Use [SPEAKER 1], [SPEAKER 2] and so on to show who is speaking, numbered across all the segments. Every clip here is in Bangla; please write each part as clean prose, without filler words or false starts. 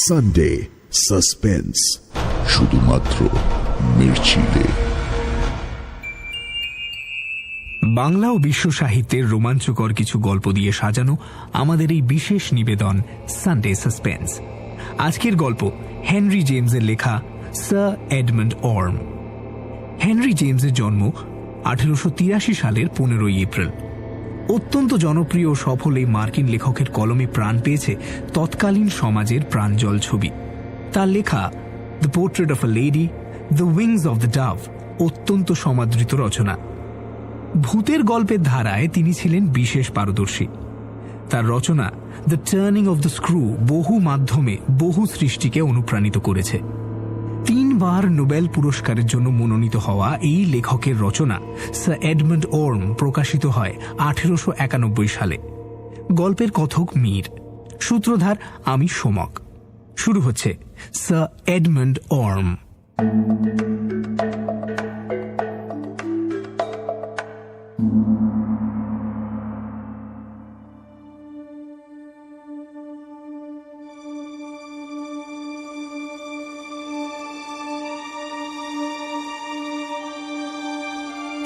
[SPEAKER 1] সানডে সাসপেন্স, শুধুমাত্র মির্চিতে।
[SPEAKER 2] বাংলা ও বিশ্ব সাহিত্যের রোমাঞ্চকর কিছু গল্প দিয়ে সাজানো আমাদের এই বিশেষ নিবেদন সানডে সাসপেন্স। আজকের গল্প হেনরি জেমসের লেখা স্যার এডমন্ড অর্ম। হেনরি জেমসের জন্ম 1883 সালের 15 এপ্রিল। অত্যন্ত জনপ্রিয় ও সফল এই মার্কিন লেখকের কলমে প্রাণ পেয়েছে তৎকালীন সমাজের প্রাঞ্জল ছবি। তার লেখা the portrait of a lady, the wings of the Dove অত্যন্ত সমাদৃত রচনা। ভূতের গল্পের ধারায় তিনি ছিলেন বিশেষ পারদর্শী। তার রচনা the turning of the screw বহু মাধ্যমে বহু সৃষ্টিকে অনুপ্রাণিত করেছে। 3 বার নোবেল পুরস্কারের জন্য মনোনীত হওয়া এই লেখকের রচনা স্যার এডমন্ড অর্ম প্রকাশিত হয় 1891 সালে। গল্পের কথক মীর, সূত্রধার আমি সোমক। শুরু হচ্ছে স্যার এডমন্ড অর্ম।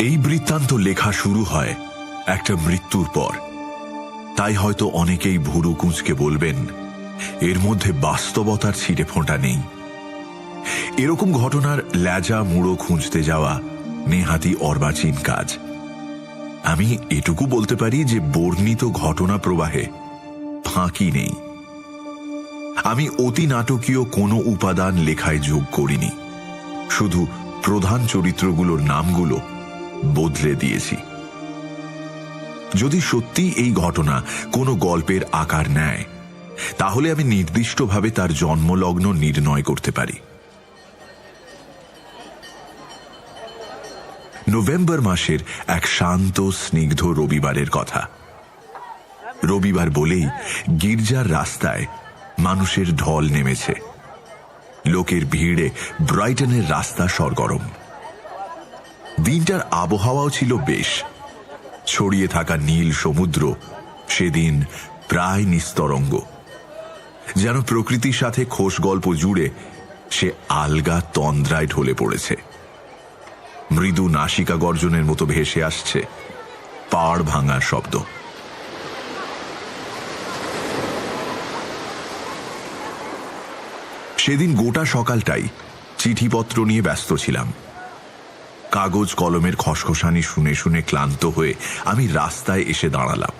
[SPEAKER 3] এই বৃত্তান্ত লেখা শুরু হয় একটা মৃত্যুর পর। তাই হয়তো অনেকেই ভুরু কুঁচকে বলবেন, এর মধ্যে বাস্তবতার ছিটে ফোঁটা নেই। এরকম ঘটনার ল্যাজা মুড়ো খুঁজতে যাওয়া নেহাতি অর্বাচীন কাজ। আমি এটুকু বলতে পারি যে বর্ণিত ঘটনা প্রবাহে ফাঁকি নেই। আমি অতি নাটকীয় কোনো উপাদান লেখায় যোগ করিনি, শুধু প্রধান চরিত্রগুলোর নামগুলো বদলে দিয়েছি। যদি সত্যি এই ঘটনা কোনো গল্পের আকার নেয়, তাহলে আমি নির্দিষ্টভাবে তার জন্মলগ্ন নির্ণয় করতে পারি। নভেম্বর মাসের এক শান্ত স্নিগ্ধ রবিবারের কথা। রবিবার বলেই গির্জার রাস্তায় মানুষের ঢল নেমেছে। লোকের ভিড়ে ব্রাইটনের রাস্তা সরগরম। দিনটার আবহাওয়াও ছিল বেশ। ছড়িয়ে থাকা নীল সমুদ্র সেদিন প্রায় নিস্তরঙ্গ, যেন প্রকৃতির সাথে খোশ গল্প জুড়ে সে আলগা তন্দ্রায় ঢলে পড়েছে। মৃদু নাসিকা গর্জনের মতো ভেসে আসছে পাড় ভাঙার শব্দ। সেদিন গোটা সকালটাই চিঠিপত্র নিয়ে ব্যস্ত ছিলাম। কাগজ কলমের খসখসানি শুনে শুনে ক্লান্ত হয়ে আমি রাস্তায় এসে দাঁড়ালাম।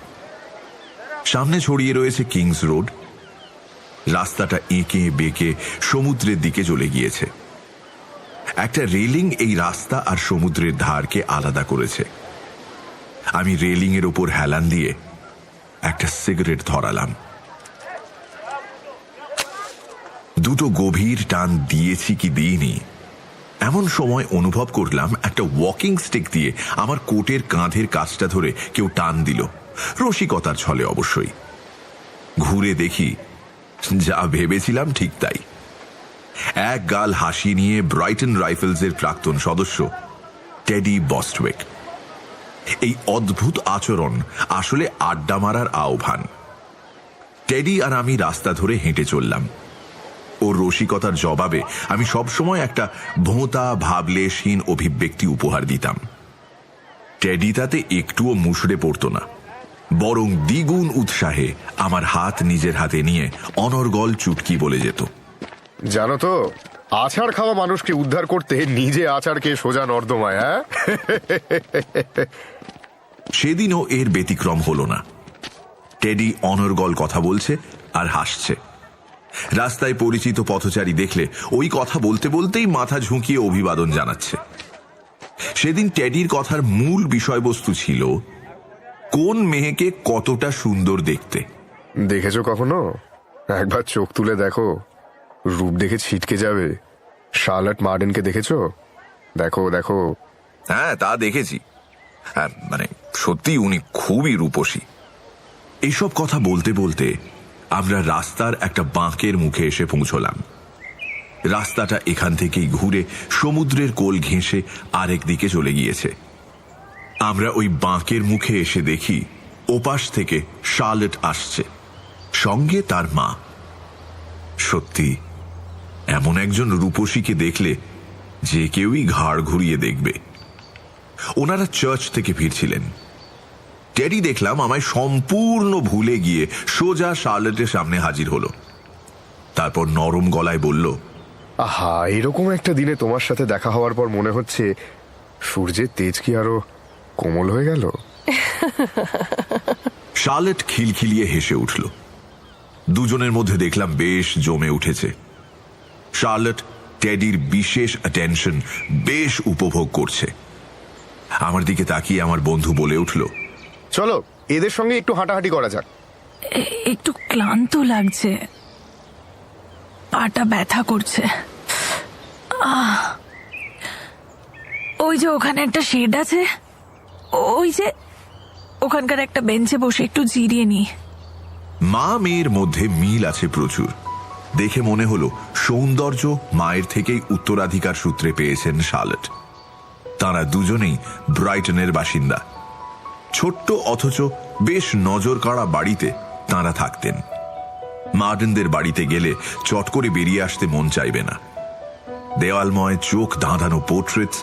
[SPEAKER 3] সামনে ছড়িয়ে রয়েছে কিংস রোড। রাস্তাটা এঁকে বেঁকে সমুদ্রের দিকে চলে গিয়েছে। একটা রেলিং এই রাস্তা আর সমুদ্রের ধারকে আলাদা করেছে। আমি রেলিং এর ওপর হেলান দিয়ে একটা সিগারেট ধরালাম। দুটো গভীর টান দিয়েছি কি দিইনি, এমন সময় অনুভব করলাম একটা ওয়াকিং স্টিক দিয়ে আমার কোটের কাঁধের কাছটা ধরে কেউ টান দিল, রসিকতার ছলে অবশ্যই। ঘুরে দেখি যা ভেবেছিলাম ঠিক তাই। এক গাল হাসি নিয়ে ব্রাইটন রাইফেলসের প্রাক্তন সদস্য টেডি বস্টউইক। এই অদ্ভুত আচরণ আসলে আড্ডা মারার আহ্বান। টেডি আর আমি রাস্তা ধরে হেঁটে চললাম। ওর রসিকতার জবাবে আমি সবসময় একটা ভোঁতা ভাবলেশহীন অভিব্যক্তি উপহার দিতাম। টেডি তাতে একটুও মুষড়ে পড়ত না, বরং দ্বিগুণ উৎসাহে আমার হাত নিজের হাতে নিয়ে অনর্গল চুটকি বলে যেত,
[SPEAKER 4] জানো তো, আছাড় খাওয়া মানুষকে উদ্ধার করতে নিজে আছাড়কে সোজা নর্দমায়। হ্যাঁ,
[SPEAKER 3] সেদিনও এর ব্যতিক্রম হলো না। টেডি অনর্গল কথা বলছে আর হাসছে। রাস্তায় পরিচিত পথচারী দেখলে ওই কথা বলতে বলতেই মাথা ঝুঁকিয়ে অভিবাদন জানাচ্ছে। সেদিন টেডির কথার মূল বিষয়বস্তু ছিল কোন মেয়েকে কতটা সুন্দর দেখতে।
[SPEAKER 4] দেখেছো কখনো? একবার চোখ তুলে দেখো, রূপ দেখে ছিটকে যাবে। শার্লট মার্ডেনকে দেখেছো? দেখো দেখো।
[SPEAKER 3] হ্যাঁ, তা দেখেছি। হ্যাঁ, মানে সত্যি উনি খুবই রূপসী। এইসব কথা বলতে বলতে আমরা রাস্তার একটা বাঁকের মুখে এসে পৌঁছলাম। রাস্তাটা এখান থেকেই ঘুরে সমুদ্রের কোল ঘেঁষে আরেক দিকে চলে গিয়েছে। আমরা ওই বাঁকের মুখে এসে দেখি ওপাশ থেকে শার্লট আসছে, সঙ্গে তার মা। সত্যি এমন একজন রূপসীকে দেখলে যে কেউই ঘাড় ঘুরিয়ে দেখবে। ওনারা চার্চ থেকে ফিরছিলেন। টেডি দেখলাম আমায় সম্পূর্ণ ভুলে গিয়ে সোজা শার্লেটের সামনে হাজির হলো। তারপর নরম গলায় বলল,
[SPEAKER 4] আহা, এরকম একটা দিনে তোমার সাথে দেখা হওয়ার পর মনে হচ্ছে সূর্যের তেজ কি আরো কোমল হয়ে গেল।
[SPEAKER 3] শার্লেট খিলখিলিয়ে হেসে উঠল। দুজনের মধ্যে দেখলাম বেশ জমে উঠেছে। শার্লেট টেডির বিশেষ অ্যাটেনশন বেশ উপভোগ করছে। আমার দিকে তাকিয়ে আমার বন্ধু বলে উঠল,
[SPEAKER 4] চলো এদের সঙ্গে একটু হাঁটাহাঁটি করা যাক।
[SPEAKER 5] একটু ক্লান্ত লাগছে, পাটা ব্যথা করছে। ওই যে ওখানে একটা শেড আছে, ওই যে ওখানকার একটা বেঞ্চে বসে একটু জিরিয়ে নি।
[SPEAKER 3] মা মেয়ের মধ্যে মিল আছে প্রচুর। দেখে মনে হলো সৌন্দর্য মায়ের থেকেই উত্তরাধিকার সূত্রে পেয়েছেন শার্লেট। তারা দুজনেই ব্রাইটনের বাসিন্দা। ছোট্ট অথচ বেশ নজর কাড়া বাড়িতে তাঁরা থাকতেন। মার্ডেনদের বাড়িতে গেলে চট করে বেরিয়ে আসতে মন চাইবে না। দেওয়ালময় চোখ ধাঁধানো পোর্ট্রেটস,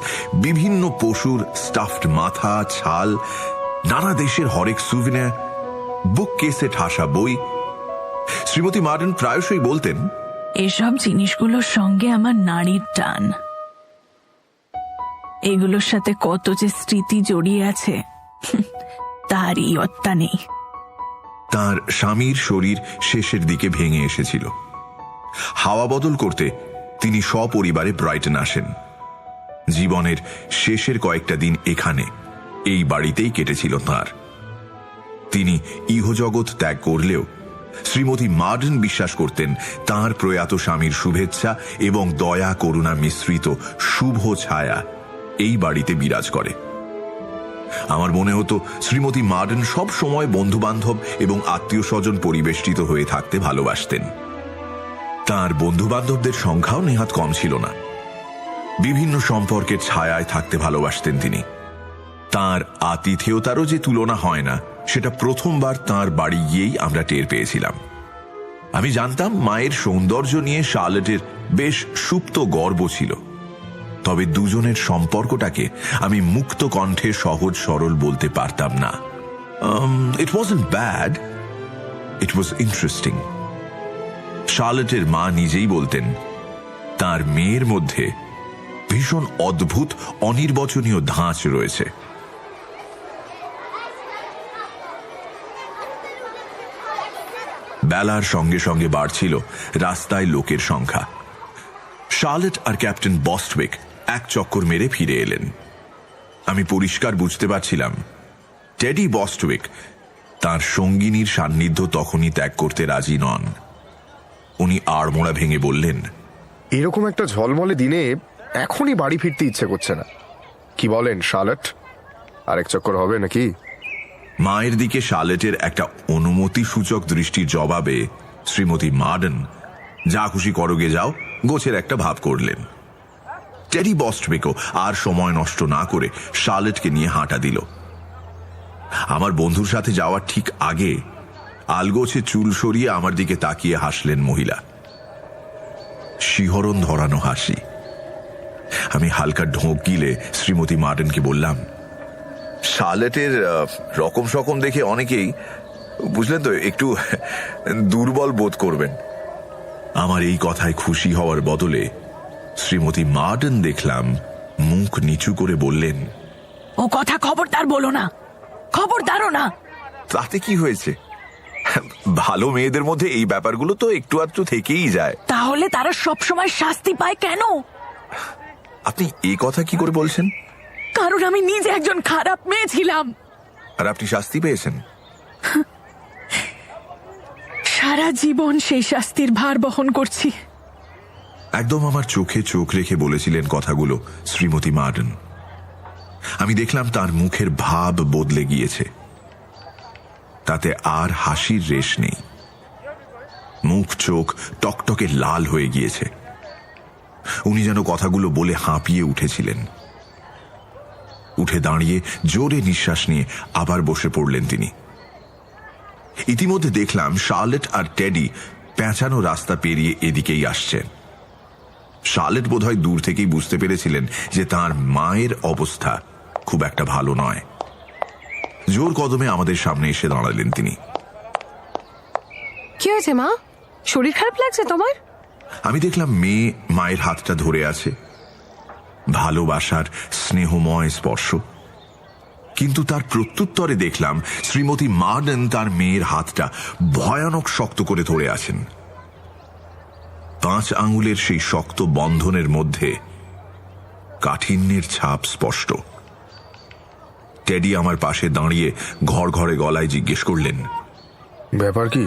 [SPEAKER 3] বিভিন্ন পশুর স্টাফড মাথা, ছাল, নানা দেশের হরেক সুভিনিয়ার, বুক কেসে ঠাসা বই। শ্রীমতী মার্ডেন প্রায়শই বলতেন,
[SPEAKER 5] এসব জিনিসগুলোর সঙ্গে আমার নারীর টান। এগুলোর সাথে কত যে স্মৃতি জড়িয়ে আছে তারই অত্যা নেই।
[SPEAKER 3] তাঁর স্বামীর শরীর শেষের দিকে ভেঙে এসেছিল। হাওয়া বদল করতে তিনি সপরিবারে ব্রাইটন আসেন। জীবনের শেষের কয়েকটা দিন এখানে এই বাড়িতেই কেটেছিল তাঁর। তিনি ইহজগৎ ত্যাগ করলেও শ্রীমতী মার্ডেন বিশ্বাস করতেন তাঁর প্রয়াত স্বামীর শুভেচ্ছা এবং দয়া করুণা মিশ্রিত শুভ ছায়া এই বাড়িতে বিরাজ করে। আমার মনে হতো শ্রীমতী মার্ডেন সব সময় বন্ধু বান্ধব এবং আত্মীয় স্বজন পরিবেষ্টিত হয়ে থাকতে ভালোবাসতেন। তাঁর বন্ধু বান্ধবদের সংখ্যাও নেহাত কম ছিল না। বিভিন্ন সম্পর্কের ছায়ায় থাকতে ভালোবাসতেন তিনি। তাঁর আতিথেয়তারও যে তুলনা হয় না, সেটা প্রথমবার তাঁর বাড়ি গিয়েই আমরা টের পেয়েছিলাম। আমি জানতাম মায়ের সৌন্দর্য নিয়ে শার্লেটের বেশ সুপ্ত গর্ব ছিল, তবে দুজনের সম্পর্কটাকে আমি মুক্ত কণ্ঠে সহজ সরল বলতে পারতাম না। It wasn't bad, it was interesting. শার্লেটের মা নিজেই বলতেন তার মেয়ের মধ্যে ভীষণ অদ্ভুত অনির্বচনীয় ধাঁচ রয়েছে। বেলার সঙ্গে সঙ্গে বাড়ছিল রাস্তায় লোকের সংখ্যা। শার্লেট আর ক্যাপ্টেন বস্টউইক এক চক্কর মেরে ফিরে এলেন। আমি পরিষ্কার বুঝতে পারছিলাম টেডি বস্টউইক তাঁর সঙ্গিনীর সান্নিধ্য তখনই ত্যাগ করতে রাজি নন। উনি আড়মোড়া ভেঙে বললেন,
[SPEAKER 4] এরকম একটা ঝলমলে দিনে এখনই বাড়ি ফিরতে ইচ্ছে করছে না। কি বলেন শার্লেট, আরেক চক্কর হবে নাকি?
[SPEAKER 3] মায়ের দিকে শার্লেটের একটা অনুমতি সূচক দৃষ্টির জবাবে শ্রীমতী মার্ডেন যা খুশি করগে যাও গোছের একটা ভাব করলেন। টেডি বস্টউইকও আর সময় নষ্ট না করে শার্লেটকে নিয়ে হাঁটা দিল। আমার বন্ধুর সাথে যাওয়ার ঠিক আগে আলগোছে চুল সরিয়ে আমার দিকে তাকিয়ে হাসলেন মহিলা। শিহরণ ধরানো হাসি। আমি হালকা ঢোক গিলে শ্রীমতী মার্ডেনকে বললাম, শার্লেটের রকম সকম দেখে অনেকেই, বুঝলেন তো, একটু দুর্বল বোধ করবেন। আমার এই কথায় খুশি হওয়ার বদলে শ্রীমতী মার্ডেন দেখলাম মুখ নিচু করে বললেন,
[SPEAKER 5] ও কথা খবরদার বলো না, খবরদারও না।
[SPEAKER 3] তাতে কি হয়েছে? ভালো মেয়েদের মধ্যে এই ব্যাপারগুলো তো একটু আধটু থেকেই যায়।
[SPEAKER 5] তাহলে তারা সবসময় শাস্তি পায় কেন?
[SPEAKER 3] আপনি এই কথা কি করে বলছেন?
[SPEAKER 5] কারণ আমি নিজে একজন খারাপ মেয়ে ছিলাম।
[SPEAKER 3] আর আপনি শাস্তি পেয়েছেন?
[SPEAKER 5] সারা জীবন সেই শাস্তির ভার বহন করছি।
[SPEAKER 3] একদম আমার চোখে চোখ রেখে বলেছিলেন কথাগুলো শ্রীমতী মার্ডেন। আমি দেখলাম তার মুখের ভাব বদলে গিয়েছে। তাতে আর হাসির রেশ নেই। মুখ চোখ টকটকে লাল হয়ে গিয়েছে। উনি যেন কথাগুলো বলে হাঁপিয়ে উঠেছিলেন। উঠে দাঁড়িয়ে জোরে নিঃশ্বাস নিয়ে আবার বসে পড়লেন তিনি। ইতিমধ্যে দেখলাম শার্লেট আর টেডি পেঁচানো রাস্তা পেরিয়ে এদিকেই আসছেন। শার্লেট বোধহয় দূর থেকেই বুঝতে পেরেছিলেন যে তার মায়ের অবস্থা খুব একটা ভালো নয়। জোর কদমে আমাদের সামনে এসে দাঁড়ালেন তিনি।
[SPEAKER 6] কি হয়েছে মা? শরীর খারাপ লাগছে তোমার?
[SPEAKER 3] আমি দেখলাম মেয়ে মায়ের হাতটা ধরে আছে, ভালোবাসার স্নেহময় স্পর্শ। কিন্তু তার প্রত্যুত্তরে দেখলাম শ্রীমতী মার্ডেন তার মেয়ের হাতটা ভয়ানক শক্ত করে ধরে আছেন। 5 আঙুলের সেই শক্ত বন্ধনের মধ্যে কাঠিন্যের ছাপ স্পষ্ট। টেডি আমার পাশে দাঁড়িয়ে ঘর ঘরে গলায় জিজ্ঞেস করলেন,
[SPEAKER 4] ব্যাপার কি?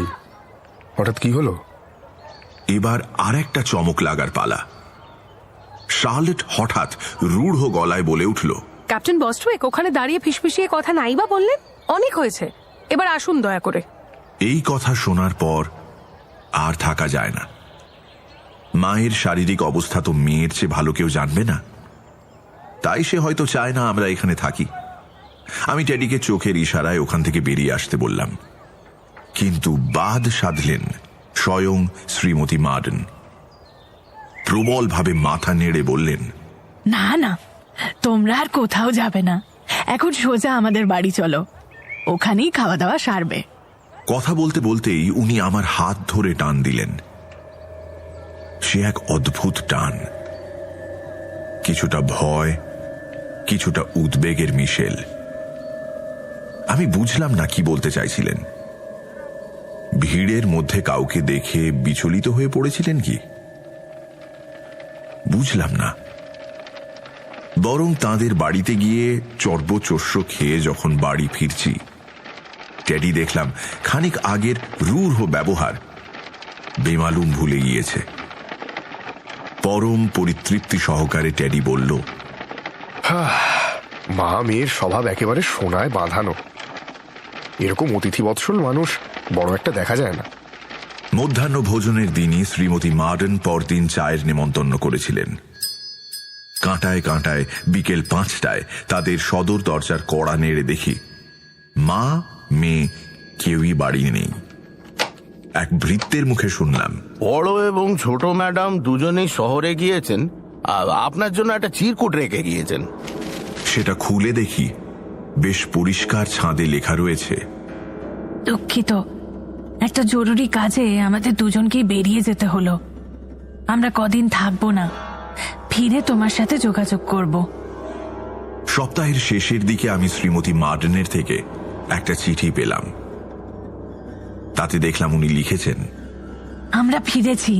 [SPEAKER 4] হঠাৎ কি হলো?
[SPEAKER 3] এবার আর একটা চমক লাগার পালা। শার্লেট হঠাৎ রূঢ় গলায় বলে উঠল,
[SPEAKER 6] ক্যাপ্টেন বস্টউইক ওখানে দাঁড়িয়ে ফিসফিসিয়ে কথা নাই বা বললেন? অনেক হয়েছে, এবার আসুন দয়া করে।
[SPEAKER 3] এই কথা শোনার পর আর থাকা যায় না। মায়ের শারীরিক অবস্থা তো মেয়ের চেয়ে ভালো কেউ জানবে না, তাই সে হয়তো চায় না আমরা এখানে থাকি। আমি টেডিকে চোখের ইশারায় ওখান থেকে বেরিয়ে আসতে বললাম, কিন্তু বাদ সাধলেন স্বয়ং শ্রীমতী মার্ডেন। প্রবলভাবে মাথা নেড়ে বললেন,
[SPEAKER 5] না না, তোমরা আর কোথাও যাবে না, এখন সোজা আমাদের বাড়ি চলো, ওখানেই খাওয়া দাওয়া সারবে।
[SPEAKER 3] কথা বলতে বলতেই উনি আমার হাত ধরে টান দিলেন। সে এক অদ্ভুত টান, কিছুটা ভয়, কিছুটা উদ্বেগের মিশেল। আমি বুঝলাম না কি বলতে চাইছিলেন। ভিড়ের মধ্যে কাউকে দেখে বিচলিত হয়ে পড়েছিলেন কি? বুঝলাম না। বরং তাঁদের বাড়িতে গিয়ে চর্বচোষ্য খেয়ে যখন বাড়ি ফিরছি, টেডি দেখলাম খানিক আগের রূঢ় ব্যবহার বেমালুম ভুলে গিয়েছে। পরম পরিতৃপ্তি সহকারে টেডি বলল,
[SPEAKER 4] মা মেয়ের স্বভাব একেবারে সোনায় বাঁধানো। এরকম অতিথিবৎসল মানুষ বড় একটা দেখা যায় না।
[SPEAKER 3] মধ্যাহ্ন ভোজনের দিনই শ্রীমতী মার্ডেন পরদিন চায়ের নেমন্তন্ন করেছিলেন। কাঁটায় কাঁটায় বিকেল 5টায় তাদের সদর দরজার কড়া নেড়ে দেখি মা মেয়ে কেউই বাড়ি নেই। এক ভৃত্যের মুখে শুনলাম,
[SPEAKER 7] বড় এবং ছোট ম্যাডাম দুজনেই শহরে গিয়েছেন, আপনার জন্য একটা চিরকুট রেখে গিয়েছেন।
[SPEAKER 3] সেটা খুলে দেখি বেশ পরিষ্কার ছাদে লেখা রয়েছে,
[SPEAKER 5] দুঃখিত, একটা জরুরি কাজে আমাদের দুজনকেই বেরিয়ে যেতে হলো, আমরা কদিন থাকবো না, ফিরে তোমার সাথে যোগাযোগ করব।
[SPEAKER 3] সপ্তাহের শেষের দিকে আমি শ্রীমতী মার্ডেনের থেকে একটা চিঠি পেলাম। তাতে দেখলাম উনি লিখেছেন,
[SPEAKER 5] আমরা ফিরেছি,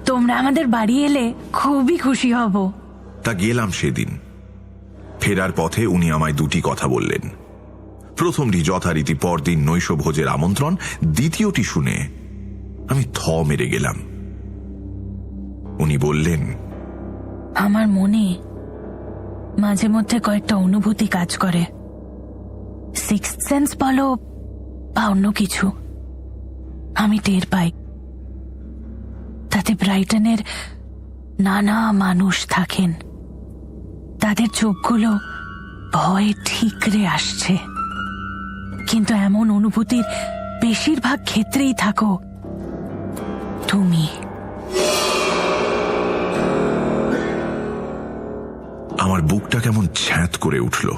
[SPEAKER 5] তোমরা আমাদের বাড়ি এলে খুবই খুশি হব।
[SPEAKER 3] তা গেলাম সেদিন। ফেরার পথে উনি আমায় 2টি কথা বললেন। প্রথমটি যথারীতি পরদিন নৈশভোজের আমন্ত্রণ, দ্বিতীয়টি শুনে আমি থ মেরে গেলাম। উনি বললেন,
[SPEAKER 5] আমার মনে মাঝে মধ্যে কয়েকটা অনুভূতি কাজ করে, সিক্সথ সেন্স বলো বা অন্য কিছু, আমি টের পাই তাতে ব্রাইটনের নানা মানুষ থাকেন, তাদের চোখগুলো ভয়ে ঠিকরে আসছে, কিন্তু এমন অনুভূতির বেশিরভাগ ক্ষেত্রেই থাকো তুমি।
[SPEAKER 3] আমার বুকটা কেমন ছ্যাঁত করে উঠল।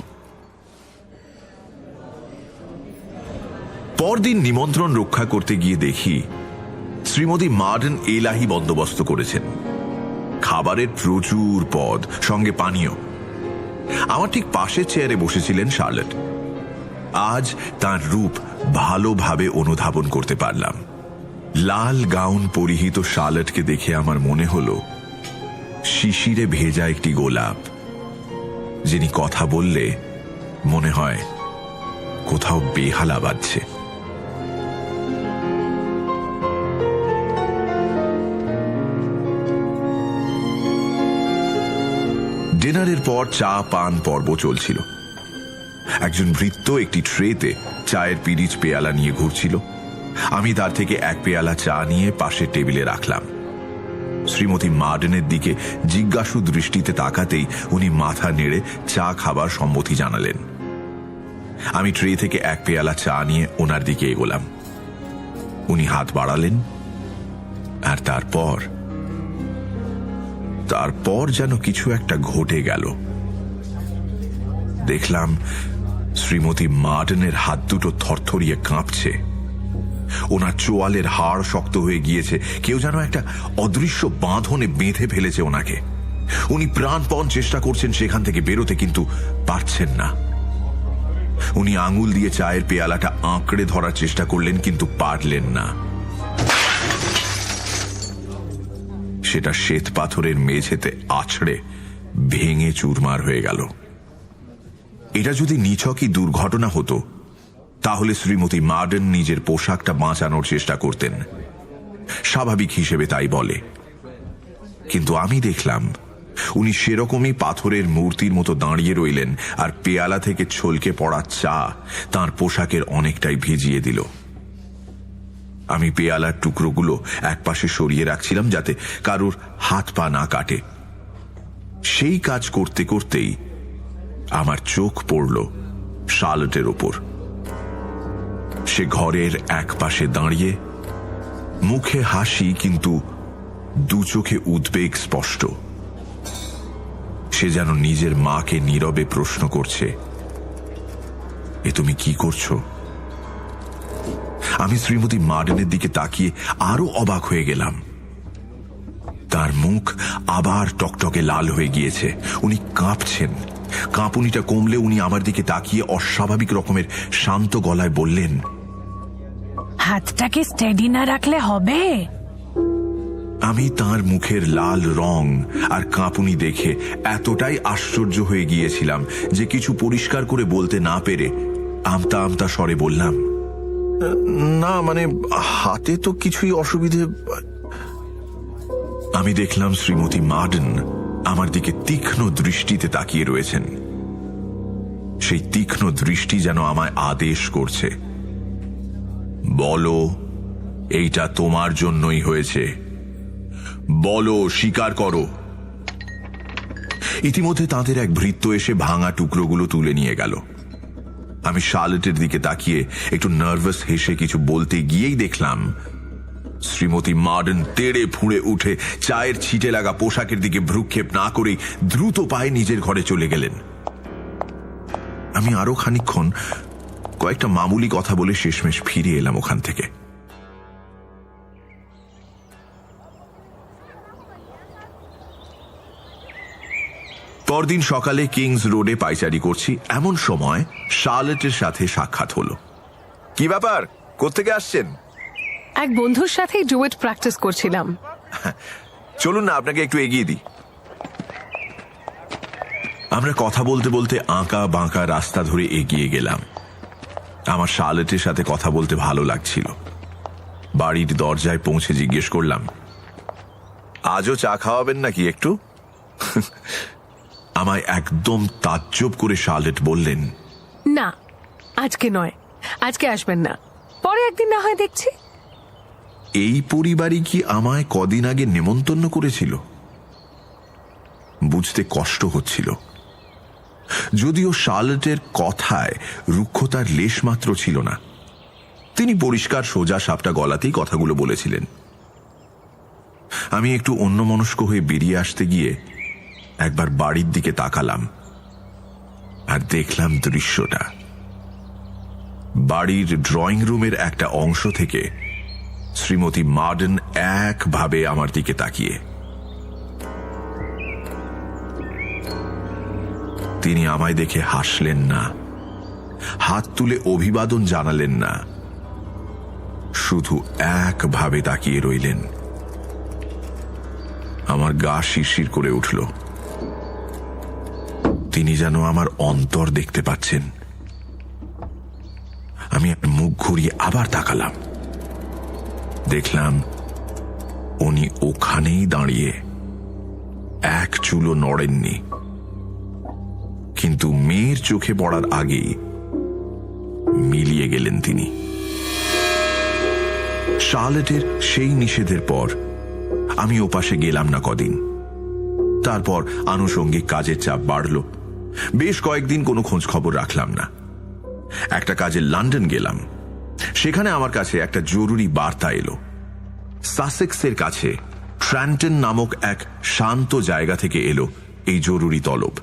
[SPEAKER 3] পরদিন নিমন্ত্রণ রক্ষা করতে গিয়ে দেখি শ্রীমতী মার্ডেন এলাহি বন্দোবস্ত করেছেন। খাবারের প্রচুর পদ, সঙ্গে পানীয়। আমার ঠিক পাশের চেয়ারে বসেছিলেন শার্লেট। আজ তার রূপ ভালোভাবে অনুধাবন করতে পারলাম। লাল গাউন পরিহিত শার্লেটকে দেখে আমার মনে হলো শিশিরে ভেজা একটি গোলাপ, যিনি কথা বললে মনে হয় কোথাও বেহালা বাজছে। ডিনারের পর চা পান পর্ব চলছিল। একজন ভৃত্য একটি ট্রেতে চায়ের পিরিচ পেয়ালা নিয়ে ঘুরছিল। আমি তার থেকে এক পেয়ালা চা নিয়ে পাশের টেবিলে রাখলাম। শ্রীমতী মার্ডেনের দিকে জিজ্ঞাসু দৃষ্টিতে তাকাতেই উনি মাথা নেড়ে চা খাবার সম্মতি জানালেন। আমি ট্রে থেকে এক পেয়ালা চা নিয়ে ওনার দিকে এগোলাম। উনি হাত বাড়ালেন, আর তারপর যেন কিছু একটা ঘটে গেল। দেখলাম শ্রীমতী মার্ডেনের হাত দুটো থরথরিয়ে কাঁপছে, ওনার চোয়ালের হাড় শক্ত হয়ে গিয়েছে, কেউ যেন একটা অদৃশ্য বাঁধনে বেঁধে ফেলেছে ওনাকে। উনি প্রাণপণ চেষ্টা করছেন সেখান থেকে বেরোতে, কিন্তু পারছেন না। উনি আঙুল দিয়ে চায়ের পেয়ালাটা আঁকড়ে ধরার চেষ্টা করলেন, কিন্তু পারলেন না। সেটা শ্বেত পাথরের মেঝেতে আছড়ে ভেঙে চুরমার হয়ে গেল। এটা যদি নিছকই দুর্ঘটনা হতো তাহলে শ্রীমতী মার্ডেন নিজের পোশাকটা বাঁচানোর চেষ্টা করতেন, স্বাভাবিক হিসেবে তাই বলে। কিন্তু আমি দেখলাম উনি সেরকমই পাথরের মূর্তির মতো দাঁড়িয়ে রইলেন, আর পেয়ালা থেকে ছলকে পড়া চা তাঁর পোশাকের অনেকটাই ভিজিয়ে দিল। আমি পেয়ালার টুকরোগুলো একপাশে সরিয়ে রাখছিলাম যাতে কারুর হাত পা না কাটে। সেই কাজ করতে করতেই আমার চোখ পড়ল শার্লটের ওপর। সে ঘরের এক পাশে দাঁড়িয়ে, মুখে হাসি, কিন্তু দু চোখে উদ্বেগ স্পষ্ট। সে যেন নিজের মাকে নীরবে প্রশ্ন করছে, এ তুমি কি করছো? আমি শ্রীমতী মার্ডেনের দিকে তাকিয়ে আরো অবাক হয়ে গেলাম। তার মুখ আবার টকটকে লাল হয়ে গিয়েছে, উনি কাঁপছেন। কাঁপুনিটা কমলে উনি আমার দিকে তাকিয়ে অস্বাভাবিক রকমের শান্ত গলায় বললেন,
[SPEAKER 5] হাতটাকে স্টেডি না রাখলে হবে?
[SPEAKER 3] আমি তার মুখের লাল রং আর কাঁপুনি দেখে এতটাই আশ্চর্য হয়ে গিয়েছিলাম যে কিছু পরিষ্কার করে বলতে না পেরে আমতা আমতা স্বরে বললাম, না মানে হাতে তো কিছুই অসুবিধে। আমি দেখলাম শ্রীমতী মার্ডেন আমার দিকে তীক্ষ্ণ দৃষ্টিতে তাকিয়ে রয়েছেন। সেই তীক্ষ্ণ দৃষ্টি যেন আমায় আদেশ করছে, বলো এইটা তোমার জন্যই হয়েছে, বলো, স্বীকার করো। ইতিমধ্যে তাদের এক ভৃত্য এসে ভাঙা টুকরোগুলো তুলে নিয়ে গেল। আমি শার্লটের দিকে তাকিয়ে একটু নার্ভাস হেসে কিছু বলতে গিয়েই দেখলাম শ্রীমতী মার্ডেন তেড়ে ফুঁড়ে উঠে চায়ের ছিটে লাগা পোশাকের দিকে ভ্রুক্ষেপ না করেই দ্রুত পায়ে নিজের ঘরে চলে গেলেন। আমি আরো খানিকক্ষণ কয়েকটা মামুলি কথা বলে শেষমেশ ফিরে এলাম ওখান থেকে। পরদিন সকালে কিংস রোডে পায়চারি করছি, এমন সময় শার্লটের সাথে সাক্ষাৎ হলো। কি ব্যাপার, কোত্থেকে আসছেন?
[SPEAKER 6] এক বন্ধুর সাথে ডুয়েট প্র্যাকটিস করছিলাম।
[SPEAKER 3] চলুন না আপনাকে একটু এগিয়ে দিই। আমরা কথা বলতে বলতে আঁকা বাঁকা রাস্তা ধরে এগিয়ে গেলাম। আমার শার্লটের সাথে কথা বলতে ভালো লাগছিল। বাড়ির দরজায় পৌঁছে জিজ্ঞেস করলাম, আজও চা খাওয়াবেন নাকি একটু? আমায় একদম তাজ্জব করে শার্লট বললেন,
[SPEAKER 6] না, আজকে নয়, আজকে আসবেন না, পরে একদিন না হয় দেখছি।
[SPEAKER 3] এই পরিবারই কি আমায় কদিন আগে নেমন্তন্ন করেছিল? বুঝতে কষ্ট হচ্ছিল। যদিও শার্লটের কথায় রুক্ষতার লেশমাত্র ছিল না, তিনি পরিষ্কার সোজা সাপটা গলাতেই কথাগুলো বলেছিলেন। আমি একটু অন্যমনস্ক হয়ে বেরিয়ে আসতে গিয়ে একবার বাড়ির দিকে তাকালাম আর দেখলাম দৃশ্যটা। বাড়ির ড্রয়িং রুমের একটা অংশ থেকে শ্রীমতী মার্ডেন একভাবে আমার দিকে তাকিয়ে। তিনি আমায় দেখে হাসলেন না, হাত তুলে অভিবাদন জানালেন না, শুধু একভাবে তাকিয়ে রইলেন। আমার গা শিরশির করে উঠল। তিনি যেন আমার অন্তর দেখতে পাচ্ছেন। আমি মুখ ঘুরিয়ে আবার তাকালাম, দেখলাম উনি ওখানেই দাঁড়িয়ে, এক চুলও নড়েননি। কিন্তু মেয়ের চোখে পড়ার আগেই মিলিয়ে গেলেন তিনি। শার্লটের সেই নিষেধের পর আমি ওপাশে গেলাম না কদিন। তারপর আনুষঙ্গিক কাজের চাপ বাড়ল। বেশ কয়েকদিন কোনো খোঁজ খবর রাখলাম না। একটা কাজে লন্ডন গেলাম। সেখানে আমার কাছে একটা জরুরি বার্তা এলো। সাসেক্সের কাছে ট্র্যান্টন নামক এক শান্ত জায়গা থেকে এলো এই জরুরি তলব।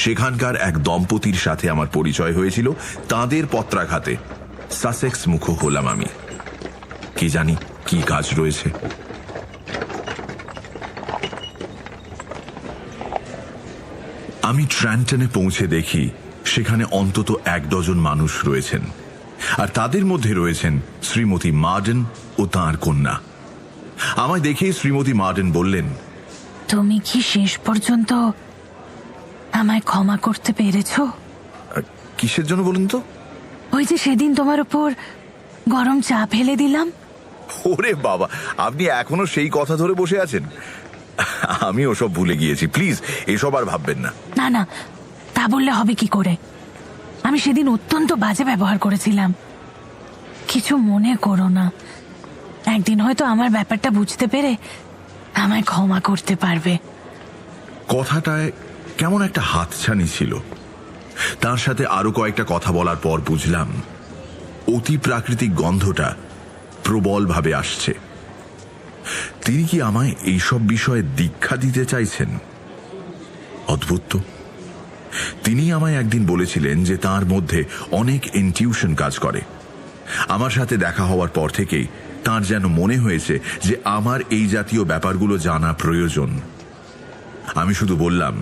[SPEAKER 3] সেখানকার এক দম্পতির সাথে আমার পরিচয় হয়েছিল তাদের পত্রাঘাতে। সাসেক্স মুখ হলাম আমি। কি জানি কি কাজ রয়েছে। আমি ট্র্যান্টনে পৌঁছে দেখি সেখানে অন্তত 1 ডজন মানুষ রয়েছেন, আর তাদের মধ্যে রয়েছেন শ্রীমতী মার্ডেন ও তাঁর কন্যা। আমায় দেখে শ্রীমতী মার্ডেন বললেন,
[SPEAKER 5] তুমি কি শেষ পর্যন্ত আমায় ক্ষমা করতে পেরেছো?
[SPEAKER 3] কিসের জন্য বলুন তো?
[SPEAKER 5] ওই যে সেদিন তোমার উপর গরম চা ফেলে দিলাম।
[SPEAKER 3] ওরে বাবা, আপনি এখনো সেই কথা ধরে বসে আছেন? আমি ওসব ভুলে গিয়েছি, প্লিজ এসব আর ভাববেন না।
[SPEAKER 5] না না, তা বললে হবে কি করে? আমি সেদিন অত্যন্ত বাজে ব্যবহার করেছিলাম, কিছু মনে করো না। একদিন হয়তো আমার ব্যাপারটা বুঝতে পেরে আমায় ক্ষমা করতে পারবে।
[SPEAKER 3] কথাটায় কেমন একটা হাতছানি ছিল। তার সাথে আরো কয়েকটা কথা বলার পর বুঝলাম অতি প্রাকৃতিক গন্ধটা প্রবলভাবে আসছে। তিনি কি আমায় এইসব বিষয়ে দীক্ষা দিতে চাইছেন? অদ্ভুত তো। তিনি আমায় একদিন বলেছিলেন যে তার মধ্যে অনেক ইনটিউশন কাজ করে। আমার সাথে দেখা হওয়ার পর থেকেই তার যেন মনে হয়েছে যে আমার এই জাতীয় ব্যাপারগুলো জানা প্রয়োজন। আমি শুধু বললাম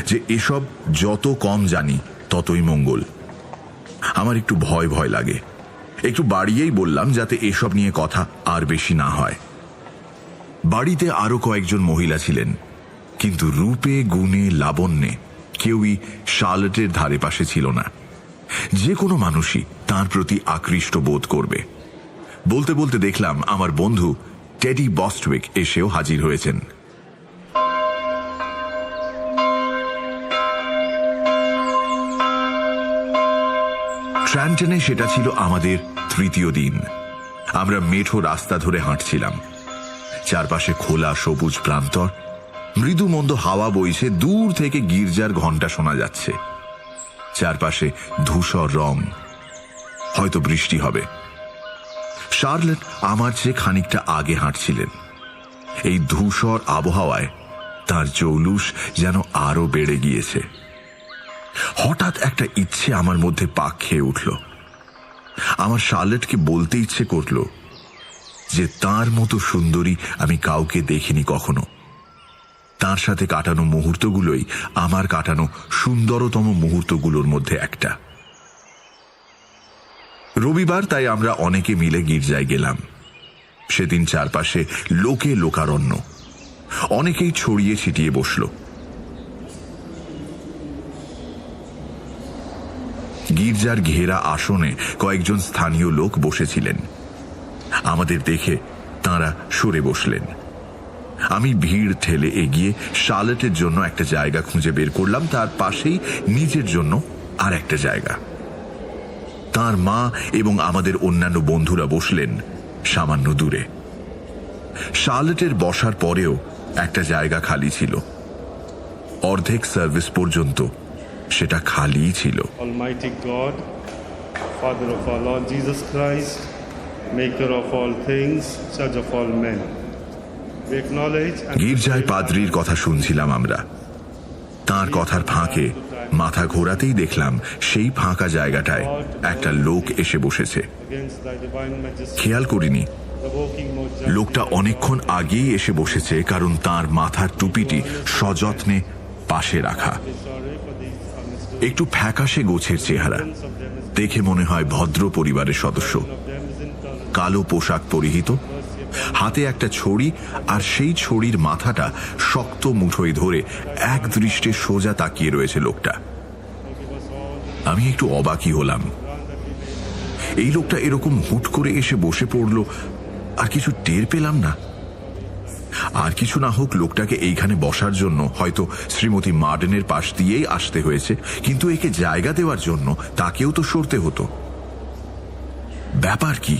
[SPEAKER 3] যে এসব যত কম জানি ততই মঙ্গল। আমার একটু ভয় ভয় লাগে। একটু বাড়িয়েই বললাম যাতে এসব নিয়ে কথা আর বেশি না হয়। বাড়িতে আরো কয়েকজন মহিলা ছিলেন, কিন্তু রূপে গুণে লাবণ্যে কেউই শার্লটের ধারে পাশে ছিল না। যে কোনো মানুষই তার প্রতি আকৃষ্ট বোধ করবে। বলতে বলতে দেখলাম আমার বন্ধু টেডি বস্টউইক এসেও হাজির হয়েছেন। ট্র্যান্টনে সেটা ছিল আমাদের 3য় দিন। আমরা মেঠো রাস্তা ধরে হাঁটছিলাম। চারপাশে খোলা সবুজ প্রান্তর, মৃদু মন্দ হাওয়া বইছে, দূর থেকে গির্জার ঘণ্টা শোনা যাচ্ছে। চারপাশে ধূসর রং, হয়তো বৃষ্টি হবে। শার্লট আমার চেয়ে খানিকটা আগে হাঁটছিলেন। এই ধূসর আবহাওয়ায় তার জৌলুস যেন আরো বেড়ে গিয়েছে। হঠাৎ একটা ইচ্ছে আমার মধ্যে পাক খেয়ে উঠল। আমার শার্লটকে বলতে ইচ্ছে করল যে তার মতো সুন্দরী আমি কাউকে দেখিনি কখনো। তার সাথে কাটানো মুহূর্তগুলোই আমার কাটানো সুন্দরতম মুহূর্তগুলোর মধ্যে একটা। রবিবার, তাই আমরা অনেকে মিলে গির্জায় গেলাম। সেদিন চারপাশে লোকে লোকারণ্য, অনেকেই ছড়িয়ে ছিটিয়ে বসল। গির্জার ঘেরা আসনে কয়েকজন স্থানীয় লোক বসেছিলেন। আমাদের দেখে তাঁরা সরে বসলেন। আমি ভিড় ঠেলে এগিয়ে শার্লটের জন্য একটা জায়গা খুঁজে বের করলাম, তার পাশেই নিজের জন্য আর একটা জায়গা। তার মা এবং আমাদের অন্যান্য বন্ধুরা বসলেন সামান্য দূরে। শার্লটের বসার পরেও একটা জায়গা খালি ছিল। অর্ধেক সার্ভিস পর্যন্ত সেটা খালিই ছিল।
[SPEAKER 8] Almighty God, Father of our Lord Jesus Christ, Maker of all things, Judge of all men. We acknowledge and
[SPEAKER 3] গির্জায় পাদ্রির কথা শুনছিলাম আমরা। তার কথার ফাঁকে মাথা ঘোরাতেই দেখলাম সেই ফাঁকা জায়গাটায় একটা লোক এসে বসেছে।
[SPEAKER 8] against thy divine majesty,
[SPEAKER 3] খেয়াল করিনি
[SPEAKER 8] provoking most
[SPEAKER 3] লোকটা অনেকক্ষণ আগেই এসে বসেছে, কারণ তার মাথার টুপিটি সযত্নে পাশে রাখা।
[SPEAKER 8] sorry for these unmistakable
[SPEAKER 3] একটু ফ্যাকাশে গোছের চেহারা, দেখে মনে হয় ভদ্র পরিবারের সদস্য। কালো পোশাক পরিহিত, হাতে একটা ছড়ি, আর সেই ছড়ির মাথাটা শক্ত মুঠোয় ধরে এক দৃষ্টে সোজা তাকিয়ে রয়েছে লোকটা। আমি একটু অবাকই হলাম। এই লোকটা এরকম হুট করে এসে বসে পড়ল আর কিছু টের পেলাম না। আর কিছু না হোক, লোকটাকে এইখানে বসার জন্য হয়তো শ্রীমতী মার্ডেনের পাশ দিয়েই আসতে হয়েছে, কিন্তু একে জায়গা দেওয়ার জন্য তাকেও তো সরতে হতো। ব্যাপার কি?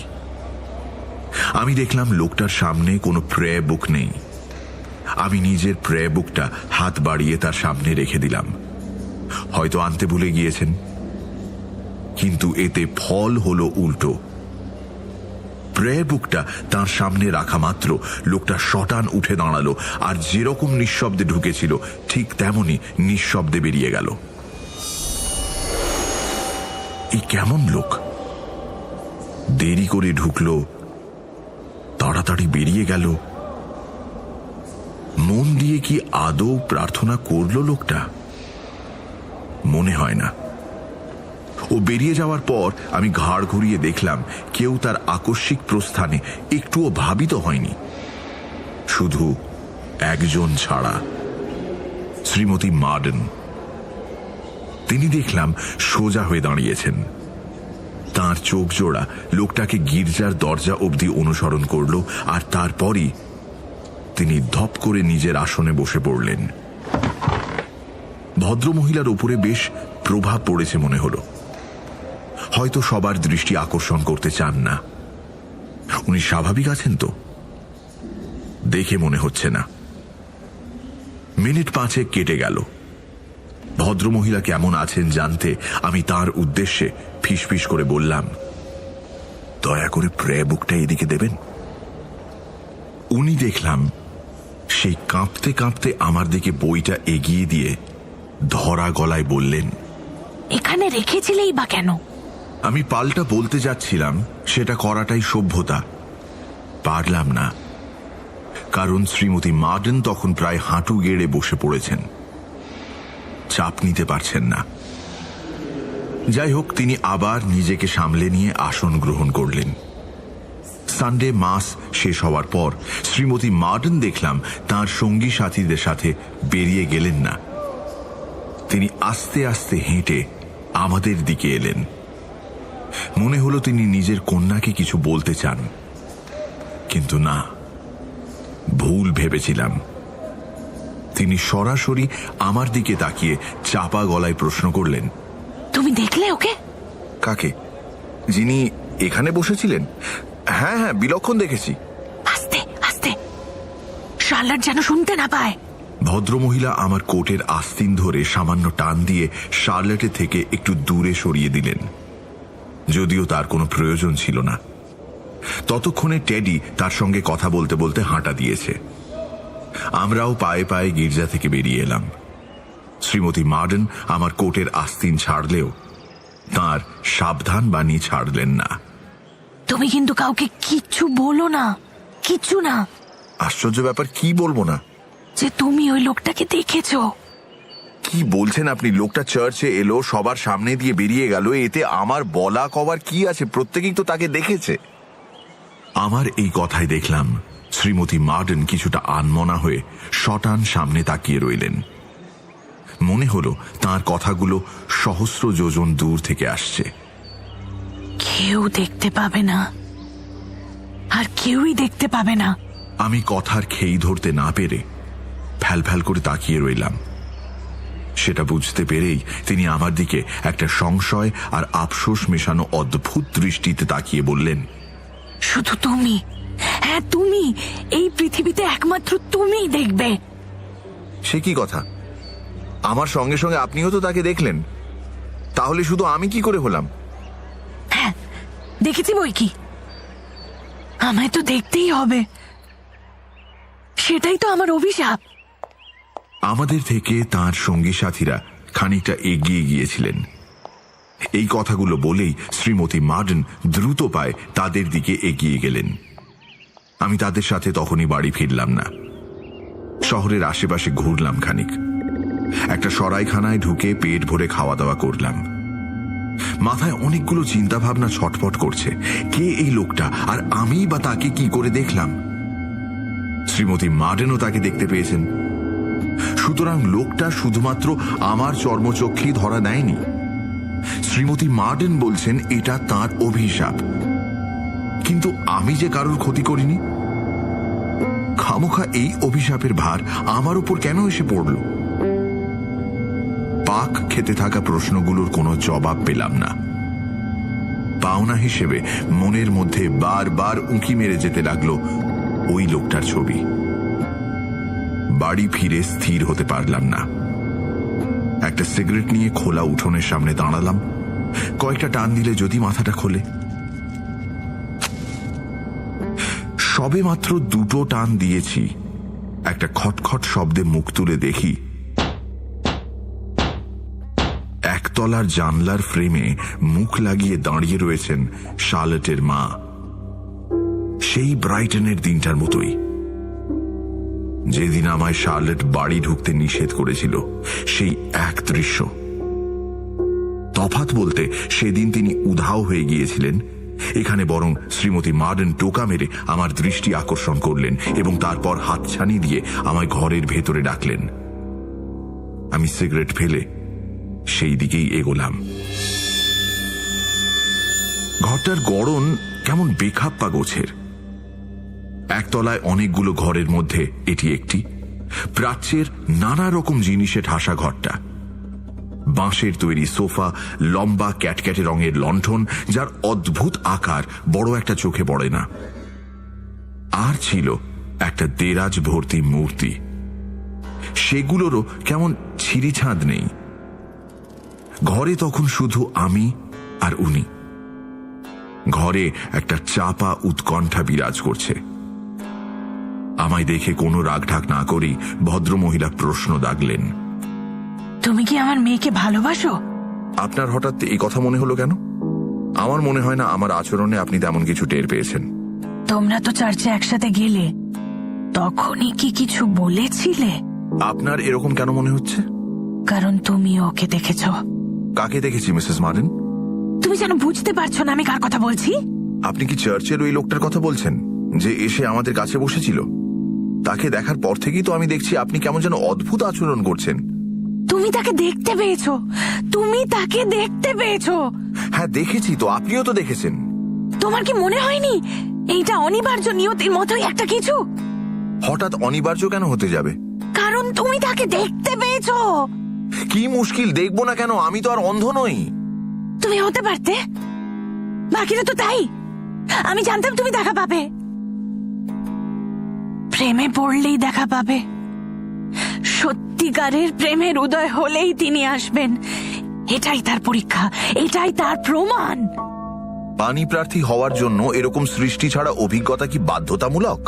[SPEAKER 3] আমি দেখলাম লোকটার সামনে কোনো প্রেয়ার বুক নেই। আমি নিজের প্রেয়ার বুকটা হাত বাড়িয়ে তার সামনে রেখে দিলাম। হয়তো আনতে ভুলে গিয়েছেন, কিন্তু এতে ফল হলো উল্টো। প্রেয়ার বুকটা তার সামনে রাখা মাত্র লোকটা শটান উঠে দাঁড়ালো, আর যেরকম নিঃশব্দে ঢুকেছিল ঠিক তেমনি নিঃশব্দে বেরিয়ে গেল। এই কেমন লোক? দেরি করে ঢুকলো, তাড়াতাড়ি বেরিয়ে গেল। মন দিয়ে কি আদৌ প্রার্থনা করলো লোকটা? মনে হয় না। ও বেরিয়ে যাওয়ার পর আমি ঘাড় ঘুরিয়ে দেখলাম কেউ তার আকস্মিক প্রস্থানে একটুও ভাবিত হয়নি, শুধু একজন ছাড়া, শ্রীমতী মার্ডেন। তিনি দেখলাম সোজা হয়ে দাঁড়িয়েছেন। তার চোখ জোড়া লোকটাকে গির্জার দরজা অবধি অনুসরণ করল, আর তারপরই তিনি ধপ করে নিজের আসনে বসে পড়লেন। ভদ্রমহিলার উপরে বেশ প্রভাব পড়েছে মনে হলো। হয়তো সবার দৃষ্টি আকর্ষণ করতে চান না। উনি স্বাভাবিক আছেন তো? দেখে মনে হচ্ছে না। মিনিট 5 কেটে গেল। ভদ্রমহিলা কেমন আছেন জানতে আমি তার উদ্দেশ্যে ফিসফিস করে বললাম, দয়া করে প্রেয়ার বুকটা এদিকে দেবেন। উনি দেখলাম সেই কাঁপতে কাঁপতে আমার দিকে বইটা এগিয়ে দিয়ে ধরা গলায় বললেন,
[SPEAKER 5] এখানে রেখেছিলেই বা কেন?
[SPEAKER 3] আমি পাল্টা বলতে যাচ্ছিলাম সেটা করাটাই সভ্যতা, পারলাম না, কারণ শ্রীমতী মার্ডেন তখন প্রায় হাঁটু গেড়ে বসে পড়েছেন, চাপ নিতে পারছেন না। যাই হোক, তিনি আবার নিজেকে সামলে নিয়ে আসন গ্রহণ করলেন। সানডে মাস শেষ হওয়ার পর শ্রীমতী মার্ডেন দেখলাম তার সঙ্গী সাথীদের সাথে বেরিয়ে গেলেন না। তিনি আস্তে আস্তে হেঁটে আমাদের দিকে এলেন। মনে হলো তিনি নিজের কন্যাকে কিছু বলতে চান, কিন্তু না, ভুল ভেবেছিলাম। তিনি সরাসরি আমার দিকে তাকিয়ে চাপা গলায় প্রশ্ন করলেন,
[SPEAKER 5] তুমি দেখলে ওকে?
[SPEAKER 3] কাকে? যিনি এখানে বসেছিলেন? হ্যাঁ হ্যাঁ, বিলক্ষণ দেখেছি।
[SPEAKER 5] আস্তে আস্তে, শার্লট যেন শুনতে না পায়।
[SPEAKER 3] ভদ্রমহিলা আমার কোটের আস্তিন ধরে সামান্য টান দিয়ে শার্লটের থেকে একটু দূরে সরিয়ে দিলেন, যদিও তার কোনো প্রয়োজন ছিল না। ততক্ষণে টেডি তার সঙ্গে কথা বলতে বলতে হাঁটা দিয়েছে। আমরাও পায়ে পায়ে গির্জা থেকে বেরিয়ে এলাম। শ্রীমতী মার্ডেন আমার কোটের আস্তিন ছাড়লেও তার সাবধান বাণী ছাড়লেন না।
[SPEAKER 5] তুমি কিন্তু কাউকে কিচ্ছু বলো না, কিচ্ছু না।
[SPEAKER 3] আশ্চর্য ব্যাপার, কি বলবো না?
[SPEAKER 5] যে তুমি ওই লোকটাকে দেখেছো।
[SPEAKER 3] কি বলছেন আপনি? লোকটা চার্চে এলো, সবার সামনে দিয়ে বেরিয়ে গেল, এতে আমার বলা কবার কি আছে? প্রত্যেকেই তো তাকে দেখেছে। আমার এই কথায় দেখলাম শ্রীমতী মার্ডেন কিছুটা আনমনা হয়ে শটান সামনে তাকিয়ে রইলেন। মনে হলো তার কথাগুলো সহস্র যোজন দূর থেকে আসছে।
[SPEAKER 5] কেউ দেখতে পাবে না, আর কেউই দেখতে পাবে না।
[SPEAKER 3] আমি কথার খেই ধরতে না পেরে ফ্যাল ফ্যাল করে তাকিয়ে রইলাম। সেটা বুঝতে পেরেই তিনি আমার দিকে একটা সংশয় আর আফসোস মেশানো অদ্ভুত দৃষ্টিতে তাকিয়ে বললেন,
[SPEAKER 5] শুধু তুমি, হ্যাঁ তুমি, এই পৃথিবীতে একমাত্র তুমিই দেখবে।
[SPEAKER 3] সে কি কথা? আমার সঙ্গে সঙ্গে আপনিও তো তাকে দেখলেন, তাহলে শুধু আমি কি করে হলাম?
[SPEAKER 5] হ্যাঁ, দেখেছি বই কি, আমায় তো দেখতেই হবে, সেটাই তো আমার অভিশাপ।
[SPEAKER 3] আমাদের থেকে তার সঙ্গী সাথীরা খানিকটা এগিয়ে গিয়েছিলেন। এই কথাগুলো বলেই শ্রীমতী মার্ডেন দ্রুত পায়ে তাদের দিকে এগিয়ে গেলেন। আমি তাদের সাথে তখনই বাড়ি ফিরলাম না। শহরের আশেপাশে ঘুরলাম খানিক। একটা সরাইখানায় ঢুকে পেট ভরে খাওয়া দাওয়া করলাম। মাথায় অনেকগুলো চিন্তা ভাবনা ছটফট করছে। কে এই লোকটা, আর আমি বা তাকে কি করে দেখলাম? শ্রীমতী মার্ডেনও তাকে দেখতে পেয়েছেন, সুতরাং লোকটা শুধুমাত্র আমার চর্মচক্ষেই ধরা দেয়নি। শ্রীমতী মার্ডেন বলছেন এটা তার অভিশাপ, কিন্তু আমি যে কারোর ক্ষতি করিনি। খামোখা এই অভিশাপের ভার আমার উপর কেন এসে পড়ল? পাক খেতে থাকা প্রশ্নগুলোর কোনো জবাব পেলাম না। পাওনা হিসেবে মনের মধ্যে বারবার উঁকি মেরে যেতে লাগলো ওই লোকটার ছবি। বাড়ি ফিরে স্থির হতে পারলাম না। একটা সিগারেট নিয়ে খোলা উঠোনের সামনে দাঁড়ালাম। কয়েকটা টান দিলে যদি মাথাটা খোলে। সবে মাত্র 2টো টান দিয়েছি, একটা খটখট শব্দে মুখ তুলে দেখি একতলার জানলার ফ্রেমে মুখ লাগিয়ে দাঁড়িয়ে রয়েছেন শার্লটের মা, সেই ব্রাইটনের দিনটার মতোই যেদিন আমায় শার্লট বাড়ি ঢুকতে নিষেধ করেছিল। সেই এক দৃশ্য। তফাৎ বলতে সেদিন তিনি উধাও হয়ে গিয়েছিলেন, এখানে বরং শ্রীমতী মার্ডেন টোকা মেরে আমার দৃষ্টি আকর্ষণ করলেন এবং তারপর হাতছানি দিয়ে আমায় ঘরের ভেতরে ডাকলেন। আমি সিগারেট ফেলে সেই দিকেই এগোলাম। ঘরটার গড়ন কেমন বেখাপ্পা গোছের। একতলায় অনেকগুলো ঘরের মধ্যে এটি একটি। প্রাচ্যের নানা রকম জিনিসে ঠাসা ঘরটা। বাঁশের তৈরি সোফা, লম্বা ক্যাটক্যাটে রঙের লণ্ঠন যার অদ্ভুত আকার বড় একটা চোখে পড়ে না। আর ছিল একটা দেরাজ ভর্তি মূর্তি, সেগুলোরও কেমন ছিঁড়িছাঁদ নেই। ঘরে তখন শুধু আমি আর উনি। ঘরে একটা চাপা উৎকণ্ঠা বিরাজ করছে। আমায় দেখে কোনো রাগঢাক না করেই ভদ্রমহিলা প্রশ্ন দাগলেন,
[SPEAKER 5] তুমি কি আমার মেয়েকে ভালোবাসো?
[SPEAKER 3] আপনার হঠাৎ এই কথা মনে হলো কেন? আমার মনে হয় না আমার আচরণে আপনি তেমন কিছু টের পেয়েছেন।
[SPEAKER 5] তোমরা তো চার্চে একসাথে গেলে, তখনই কি কিছু বলেছিলে?
[SPEAKER 3] আপনার এরকম কেন মনে হচ্ছে?
[SPEAKER 5] কারণ তুমি ওকে দেখেছো।
[SPEAKER 3] কাকে দেখেছি মিসেস মার্ডেন?
[SPEAKER 5] তুমি যেন বুঝতে পারছো না আমি কার কথা বলছি।
[SPEAKER 3] আপনি কি চার্চের ওই লোকটার কথা বলছেন যে এসে আমাদের কাছে বসেছিল? তাকে দেখার পর থেকেই তো আমি দেখছি আপনি কেমন যেন অদ্ভুত আচরণ করছেন।
[SPEAKER 5] তুমি তাকে দেখতে পেয়েছো? তুমি তাকে দেখতে পেয়েছো?
[SPEAKER 3] হ্যাঁ দেখেছি তো, আপনিও তো দেখেছেন।
[SPEAKER 5] তোমার কি মনে হয়নি এইটা অনিবার্য নিয়তির মতোই একটা কিছু?
[SPEAKER 3] হঠাৎ অনিবার্য কেন হতে যাবে?
[SPEAKER 5] কারণ তুমি তাকে দেখতে পেয়েছো।
[SPEAKER 3] কি মুশকিল, দেখবো না কেন? আমি তো আর অন্ধ নই।
[SPEAKER 5] তুমি হতে পারতে, বাকিরা তো তাই। আমি জানতাম তুমি দেখা পাবে, প্রেমে পড়লেই দেখা পাবে। সত্যিকারের প্রেমের উদয় হলেই তিনি আসবেন। এটাই তার পরীক্ষা, এটাই তার প্রমাণ।
[SPEAKER 3] পানি প্রার্থী হওয়ার জন্য এরকম সৃষ্টি ছাড়া অভিজ্ঞতা কি বাধ্যতামূলক?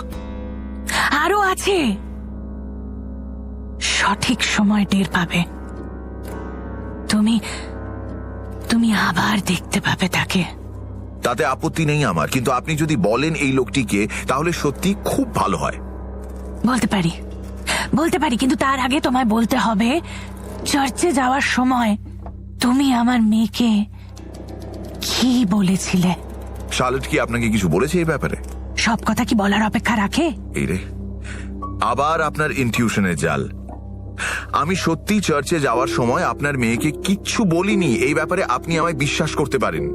[SPEAKER 5] আরো আছে, সঠিক সময় টের পাবে। তুমি আবার দেখতে পাবে তাকে।
[SPEAKER 3] তাতে আপত্তি নেই আমার, কিন্তু আপনি যদি বলেন এই লোকটিকে, তাহলে সত্যি খুব ভালো হয়।
[SPEAKER 5] বলতে পারি, কিন্তু তার আগে তোমায় বলতে হবে চার্চে যাওয়ার সময় তুমি আমার মেয়েকে কি বলেছিলে।
[SPEAKER 3] শার্লট কি আপনাকে কিছু বলেছে এই ব্যাপারে?
[SPEAKER 5] সব কথা কি বলার অপেক্ষা রাখে?
[SPEAKER 3] এই রে, আবার আপনার ইনটিউশনের জাল। আমি সত্যি চার্চে যাওয়ার সময় আপনার মেয়েকে কিচ্ছু বলিনি, এই ব্যাপারে আপনি আমায় বিশ্বাস করতে পারেন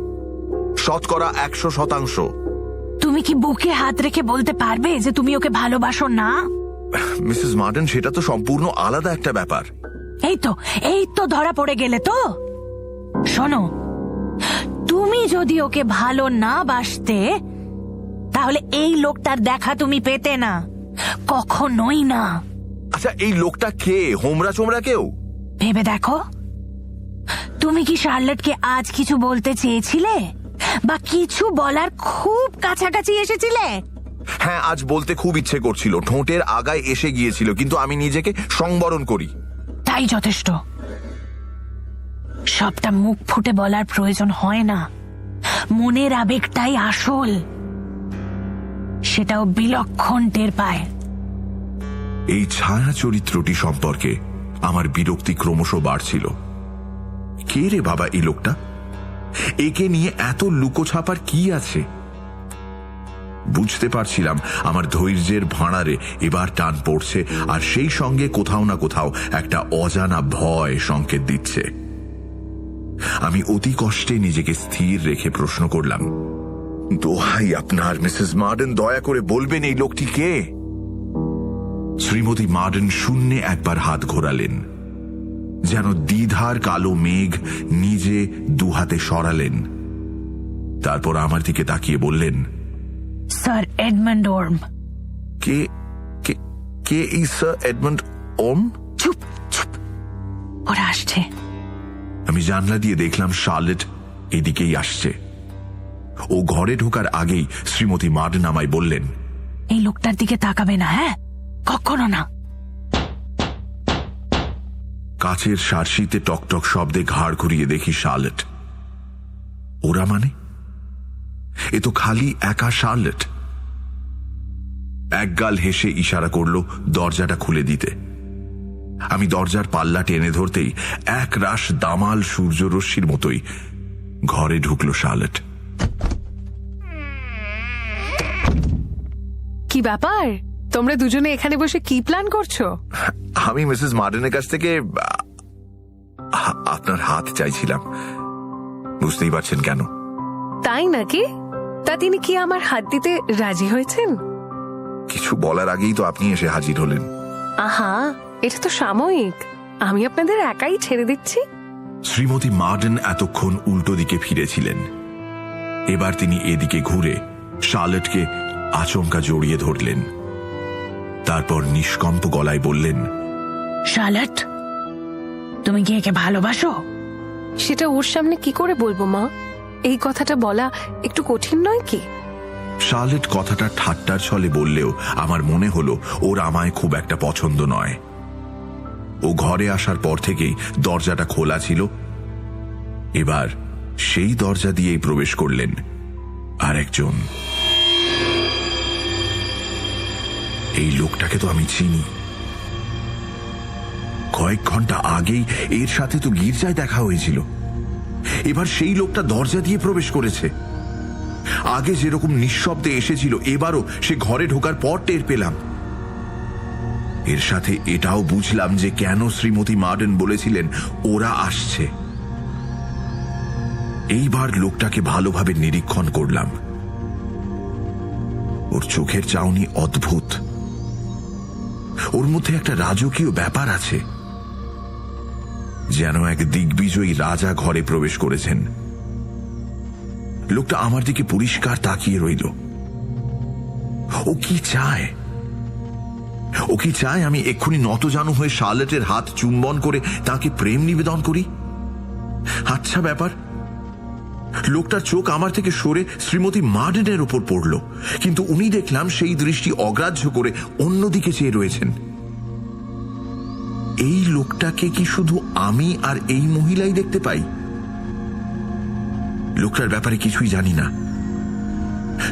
[SPEAKER 3] 100%।
[SPEAKER 5] তুমি কি বুকে হাত রেখে বলতে পারবে যে তুমি ওকে ভালোবাসো না?
[SPEAKER 3] মিসেস মার্ডেন, সেটা তো সম্পূর্ণ আলাদা একটা ব্যাপার।
[SPEAKER 5] এই তো ধরা পড়ে গেলে তো। শোনো, তুমি যদি ওকে ভালো না বাসতে, তাহলে এই লোকটার দেখা তুমি পেতে না, কখনোই না।
[SPEAKER 3] আচ্ছা, এই লোকটা কে? হোমরা চোমরা কেউ?
[SPEAKER 5] ভেবে দেখো, তুমি কি শার্লটকে আজ কিছু বলতে চেয়েছিলে, বা কিছু বলার খুব কাছাকাছি এসেছিলে?
[SPEAKER 3] হ্যাঁ, আজ বলতে খুব ইচ্ছে করছিল, ঠোঁটের আগায় এসে গিয়েছিল, কিন্তু আমি নিজেকে সংবরণ করি।
[SPEAKER 5] তাই যথেষ্ট। সবটা মুখ ফুটে বলার প্রয়োজন হয় না, মনের আবেগটাই আসল, সেটাও বিলক্ষণ টের পায়।
[SPEAKER 3] এই ছায়া চরিত্রটি সম্পর্কে আমার বিরক্তি ক্রমশ বাড়ছিল। কে রে বাবা এই লোকটা? একে নিয়ে এত লুকোছাপার কি আছে? বুঝতে পারছিলাম আমার ধৈর্যের ভাঁড়ারে এবার টান পড়ছে, আর সেই সঙ্গে কোথাও না কোথাও একটা অজানা ভয় সংকেত দিচ্ছে। আমি অতি কষ্টে নিজেকে স্থির রেখে প্রশ্ন করলাম, দোহাই আপনার মিসেস মার্ডেন, দয়া করে বলবেন এই লোকটি কে? শ্রীমতী মার্ডেন শূন্যে একবার হাত ঘোরালেন, যেন দ্বিধার কালো মেঘ নিজে দুহাতে সরালেন। তারপর আমার দিকে তাকিয়ে বললেন,
[SPEAKER 5] স্যার এডমন্ড ওর্ম।
[SPEAKER 3] কে কে কে এই স্যার এডমন্ড ওর্ম?
[SPEAKER 5] চুপ চুপ, ওরা আসছে।
[SPEAKER 3] আমি জানলা দিয়ে দেখলাম শার্লট এদিকেই আসছে। ও ঘরে ঢোকার আগেই শ্রীমতী মার্ডেন আমায় বললেন,
[SPEAKER 5] এই লোকটার দিকে তাকাবে না, হ্যাঁ? কখনো না।
[SPEAKER 3] কাচের সার্সিতে টকটক শব্দে ঘাড় ঘুরিয়ে দেখি শার্লেট। ওরা মানে এ তো খালি একা শার্লেট। একগাল হেসে ইশারা করল দরজাটা খুলে দিতে। আমি দরজার পাল্লা টেনে ধরতেই এক রাশ দামাল সূর্যরশ্মির মতোই ঘরে ঢুকল শার্লেট।
[SPEAKER 6] কি ব্যাপার, তোমরা দুজনে এখানে বসে কি প্ল্যান করছো?
[SPEAKER 3] আমি মিসেস মার্ডেনের কাছ থেকে আপনার হাত চাইছিলাম, বুঝতেই পারছেন কেন।
[SPEAKER 6] তাই নাকি? তা তিনি কি আমার হাত দিতে রাজি হয়েছেন?
[SPEAKER 3] কিছু বলার আগেই তো আপনি এসে হাজির হলেন।
[SPEAKER 6] আহা, এটা তো সাময়িক, আমি আপনাদের একাই ছেড়ে দিচ্ছি।
[SPEAKER 3] শ্রীমতী মার্ডেন এতক্ষণ উল্টো দিকে ফিরেছিলেন। এবার তিনি এদিকে ঘুরে শার্লেটকে আচমকা জড়িয়ে ধরলেন। তারপর নিষ্কম্প গলায় বললেন,
[SPEAKER 5] শার্লেট, তুমি কি একে ভালোবাসো?
[SPEAKER 6] সেটা ওর সামনে কি করে বলবো মা? এই কথাটা বলা একটু কঠিন নয় কি?
[SPEAKER 3] শার্লেট কথাটা ঠাট্টার ছলে বললেও আমার মনে হলো ওর আমায় খুব একটা পছন্দ নয়। ও ঘরে আসার পর থেকেই দরজাটা খোলা ছিল। এবার সেই দরজা দিয়েই প্রবেশ করলেন আরেকজন। এই লোকটাকে তো আমি চিনি। কয়েক ঘন্টা আগেই এর সাথে তো গির্জায় দেখা হয়েছিল। এবার সেই লোকটা দরজা দিয়ে প্রবেশ করেছে। আগে যেরকম নিঃশব্দে এসেছিল, এবারও সে ঘরে ঢোকার পর টের পেলাম। এর সাথে এটাও বুঝলাম যে কেন শ্রীমতী মার্ডেন বলেছিলেন ওরা আসছে। এইবার লোকটাকে ভালোভাবে নিরীক্ষণ করলাম। ওর চোখের চাউনি অদ্ভুত। ওর মধ্যে একটা রাজকীয় ব্যাপার আছে, যেন এক দিগ্বিজয়ী রাজা ঘরে প্রবেশ করেছেন। লোকটা আমার দিকে পরিষ্কার তাকিয়ে রইল। ও কি চায়? ও কি চায় আমি এক্ষুনি নতজানু হয়ে শার্লেটের হাত চুম্বন করে তাকে প্রেম নিবেদন করি? আচ্ছা ব্যাপার। লোকটার চোখ আমার থেকে সরে শ্রীমতী মার্ডেনের উপর পড়ল, কিন্তু উনি দেখলাম সেই দৃষ্টি অগ্রাহ্য করে অন্যদিকে চেয়ে রয়েছেন। এই লোকটাকে কি শুধু আমি আর এই মহিলাই দেখতে পাই? লোকটার ব্যাপারে কিছুই জানি না,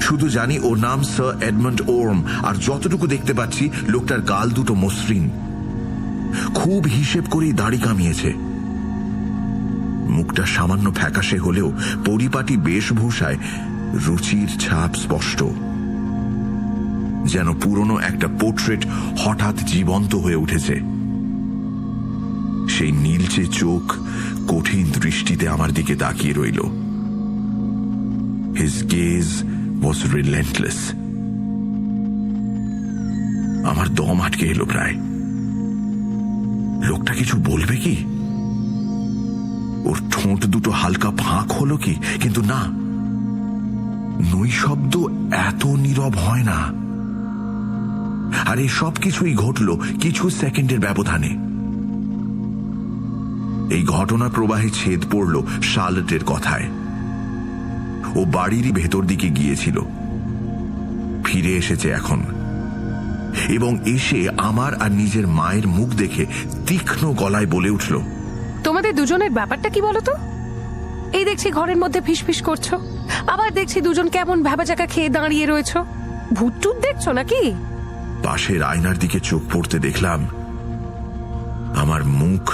[SPEAKER 3] শুধু জানি ওর নাম স্যার এডমন্ড ওর্ম। আর যতটুকু দেখতে পাচ্ছি লোকটার গাল দুটো মসৃণ, খুব হিসেব করেই দাড়ি কামিয়েছে। মুখটা সামান্য ফ্যাকাশে হলেও পরিপাটি বেশভূষায় রুচির ছাপ স্পষ্ট, যেন পুরনো একটা পোর্ট্রেট হঠাৎ জীবন্ত হয়ে উঠেছে। সেই নীলচে চোখ কঠিন দৃষ্টিতে আমার দিকে তাকিয়ে রইল। His gaze was relentless. আমার দম আটকে এলো প্রায়। লোকটা কিছু বলবে কি? ওর ঠোঁট দুটো হালকা ফাঁক হলো কি? কিন্তু না, নৈশব্দ এত নীরব হয় না। আর এই সব কিছুই ঘটল কিছু সেকেন্ডের ব্যবধানে। এই ঘটনা প্রবাহে ছেদ পড়ল শার্লেটের কথায়। ও বাড়িরই ভেতর দিকে গিয়েছিল, ফিরে এসেছে এখন, এবং এসে আমার আর নিজের মায়ের মুখ দেখে তীক্ষ্ণ গলায় বলে উঠল,
[SPEAKER 6] তোমাদের দুজনের ব্যাপারটা কি বলো তো? এই দেখছি ঘরের মধ্যে ফিসফিস করছো, আবার দেখছি দুজন কেমন ভ্যাবাচাকা খেয়ে দাঁড়িয়ে রয়েছো। ভূত টুত দেখছো নাকি?
[SPEAKER 3] পাশের আয়নার দিকে চোখ পড়তে দেখলাম আমার মুখ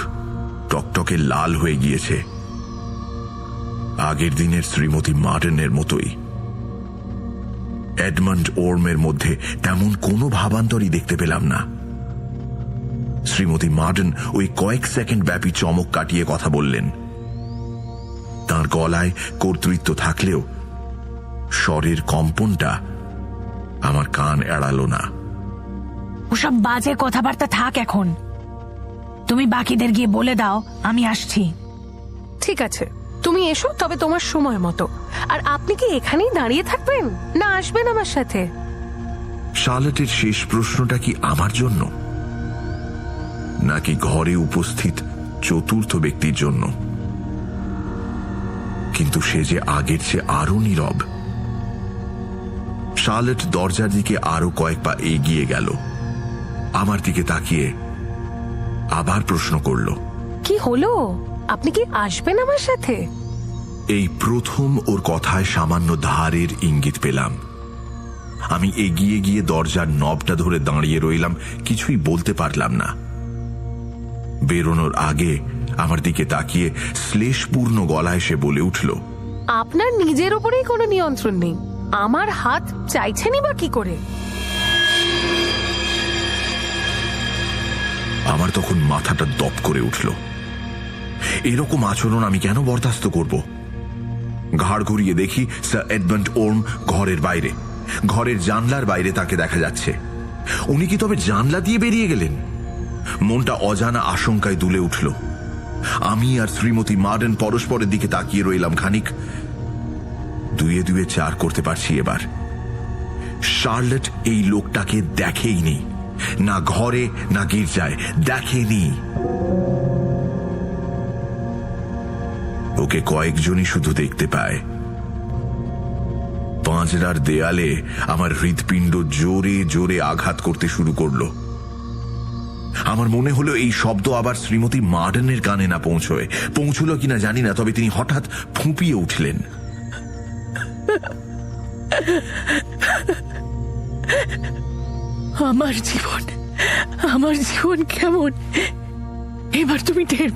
[SPEAKER 3] টকটকে লাল হয়ে গিয়েছে, আগের দিনের শ্রীমতী মার্ডেনের মতোই। এডমন্ড ওর্মের মধ্যে তেমন কোনো ভাবান্তরই দেখতে পেলাম না। শ্রীমতী মার্ডেন ওই কয়েক সেকেন্ড ব্যাপী চমক কাটিয়ে কথা বললেন। তাঁর গলায় কর্তৃত্ব থাকলেও স্বরের কম্পনটা আমার কান এড়ালো না।
[SPEAKER 5] ওসব বাজে কথাবার্তা থাক এখন। তুমি বাকিদের গিয়ে বলে দাও আমি আসছি।
[SPEAKER 6] ঠিক আছে, তুমি এসো, তবে তোমার সময় মতো। আর আপনি কি এখানেই দাঁড়িয়ে থাকবেন, না আসবেন আমার সাথে?
[SPEAKER 3] শার্লেটের শেষ প্রশ্নটা কি আমার জন্য, নাকি ঘরে উপস্থিত চতুর্থ ব্যক্তির জন্য? কিন্তু সে যে আগের চেয়ে আরো নীরব। শার্লেট দরজার দিকে আরো কয়েক পা এগিয়ে গেল, আমার দিকে তাকিয়ে আবার প্রশ্ন করল,
[SPEAKER 6] কি হলো? আপনি কি আসবেন আমার সাথে?
[SPEAKER 3] এই প্রথম ওর কথায় সামান্য ধারের ইঙ্গিত পেলাম। আমি এগিয়ে গিয়ে দরজার নবটা ধরে দাঁড়িয়ে রইলাম, কিছুই বলতে পারলাম না। বেরোনোর আগে আমার দিকে তাকিয়ে শ্লেষপূর্ণ গলায় সে বলে উঠল,
[SPEAKER 6] আপনার নিজের উপরেই কোনো নিয়ন্ত্রণ নেই, আমার হাত চাইছেনই বা কি করে?
[SPEAKER 3] আমার তখন মাথাটা দপ করে উঠল। এরকম আচরণ আমি কেন বরদাস্ত করব? ঘাড় ঘুরিয়ে দেখি স্যার এডমন্ড ওর্ম ঘরের বাইরে, ঘরের জানলার বাইরে তাকে দেখা যাচ্ছে। উনি কি তবে জানলা দিয়ে বেরিয়ে গেলেন? মনটা অজানা আশঙ্কায় দুলে উঠল। আমি আর শ্রীমতী মার্ডেন পরস্পরের দিকে তাকিয়ে রইলাম খানিক। দুয়ে দুয়ে চার করতে পারছি এবার। শার্লেট এই লোকটাকে দেখেইনি, না ঘরে না গির্জায়, দেখেনি। ওকে কয়েকজনই শুধু দেখতে পায়। পাঁজরার দেয়ালে আমার হৃৎপিণ্ড জোরে জোরে আঘাত করতে শুরু করলো। আমার মনে হলো এই শব্দ আবার শ্রীমতী মার্ডেনের কানে না পৌঁছলো কিনা জানি না, তবে তিনি হঠাৎ ফুঁপিয়ে উঠলেন।
[SPEAKER 5] আমার জীবন কেমন এবার তুমি টের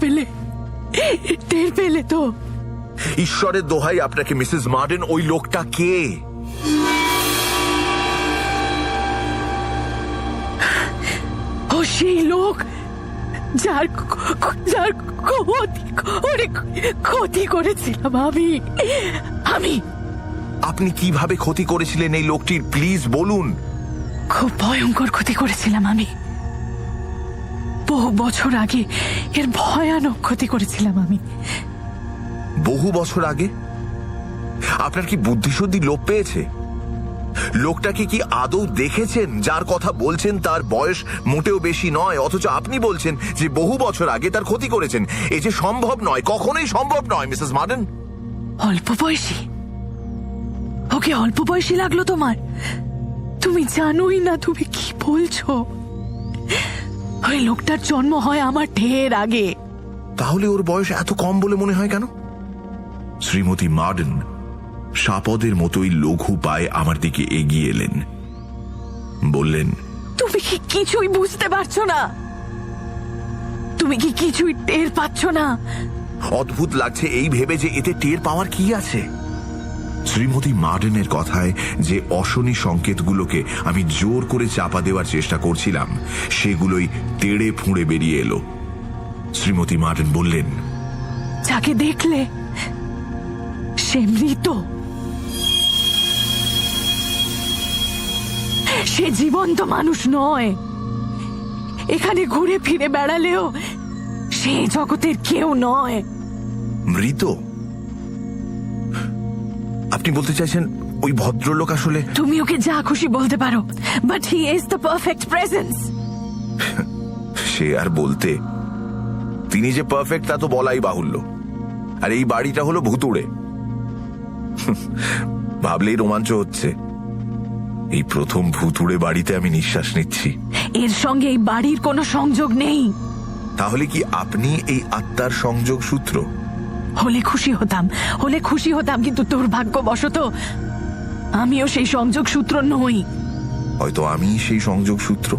[SPEAKER 5] পেলে তো?
[SPEAKER 3] ঈশ্বরের দোহাই আপনাকে মিসেস মার্ডেন, ওই লোকটা কে?
[SPEAKER 5] ও সেই লোক যার ক্ষতি করেছিলাম আমি।
[SPEAKER 3] আপনি কিভাবে ক্ষতি করেছিলেন এই লোকটির, প্লিজ বলুন।
[SPEAKER 5] খুব ভয়ঙ্কর ক্ষতি করেছিলাম আমি। বহু বছর আগে এর ভয়ানক ক্ষতি করেছিলাম আমি।
[SPEAKER 3] বহু বছর আগে? আপনার কি বুদ্ধিশুদ্ধি লোপ পেয়েছে? লোকটাকে কি আদৌ দেখেছেন? যার কথা বলছেন তার বয়স মোটেও বেশি নয়, অথচ আপনি বলছেন যে বহু বছর আগে তার ক্ষতি করেছেন। এ যে সম্ভব নয়, কখনোই সম্ভব নয় মিসেস মার্ডেন।
[SPEAKER 5] অল্প বয়সী? ওকে অল্প বয়সী লাগলো তোমার? তুমি জানোই না তুমি কি বলছো। ওই লোকটার জন্ম হয় আমার ঢের আগে।
[SPEAKER 3] তাহলে ওর বয়স এত কম বলে মনে হয় কেন? শ্রীমতী মার্ডেন সাপদের মতোই লঘু পায়ে আমার দিকে এগিয়ে এলেন, বললেন,
[SPEAKER 5] তুমি কি কিছুই বুঝতে পারছো না? তুমি কি কিছুই টের পাচ্ছ না?
[SPEAKER 3] অদ্ভুত লাগছে এই ভেবে যে এতে টের পাওয়ার কি আছে। শ্রীমতী মার্ডেনের কথায় যে অশনি সংকেতগুলোকে আমি জোর করে চাপা দেওয়ার চেষ্টা করছিলাম, সেগুলোই তেড়ে ফুঁড়ে বেরিয়ে এলো। শ্রীমতী মার্ডেন বললেন,
[SPEAKER 5] যাকে দেখলে সে মৃত, সে জীবন্ত মানুষ নয়। এখানে ঘুরে ফিরে বেড়ালেও সে জগতের কেউ নয়।
[SPEAKER 3] মৃত? আপনি বলতে চাইছেন ওই ভদ্রলোক আসলে?
[SPEAKER 5] তুমি ওকে যা খুশি বলতে পারো, but he is the perfect presence.
[SPEAKER 3] সে আর বলতে, তিনি যে পারফেক্ট তা তো বলাই বাহুল্য। আর এই বাড়িটা হলো ভুতুড়ে। ভাবলেই রোমাঞ্চ হচ্ছে। এই প্রথম ভুতুড়ে বাড়িতে আমি নিঃশ্বাস নিচ্ছি।
[SPEAKER 5] এর সঙ্গে এই বাড়ির কোনো সংযোগ নেই।
[SPEAKER 3] তাহলে কি আপনি এই আত্মার সংযোগ সূত্র?
[SPEAKER 5] হলে খুশি হতাম, কিন্তু দুর্ভাগ্যবশত আমিও সেই সংযোগ সূত্র নই।
[SPEAKER 3] হয়তো আমি সেই সংযোগ সূত্র,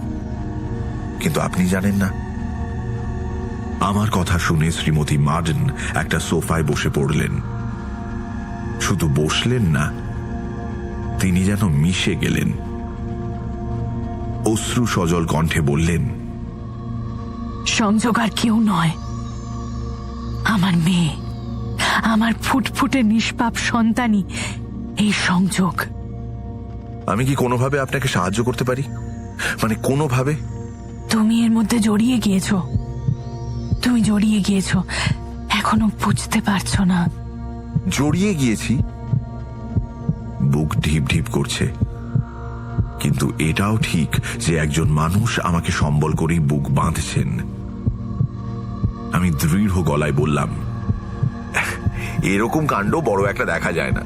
[SPEAKER 3] কিন্তু আপনি জানেন না। আমার কথা শুনে শ্রীমতী মার্ডেন একটা সোফায় বসে পড়লেন। শুধু বসলেন না, তিনি যেন মিশে গেলেন। অশ্রু সজল কণ্ঠে বললেন,
[SPEAKER 5] সংযোগ আর কেউ নয়, আমার মেয়ে, আমার ফুটফুটে নিষ্পাপ সন্তানই এই সংযোগ।
[SPEAKER 3] আমি কি কোনোভাবে আপনাকে সাহায্য করতে পারি? মানে কোনোভাবে?
[SPEAKER 5] তুমি এর মধ্যে জড়িয়ে গিয়েছো, এখনো বুঝতে পারছো না।
[SPEAKER 3] জড়িয়ে গিয়েছি? বুক ঢিপ ঢিপ করছে। কিন্তু এটাও ঠিক যে একজন মানুষ আমাকে সম্বল করেই বুক বাঁধছেন। আমি দৃঢ় গলায় বললাম, এরকম কাণ্ড বড় একটা দেখা যায় না।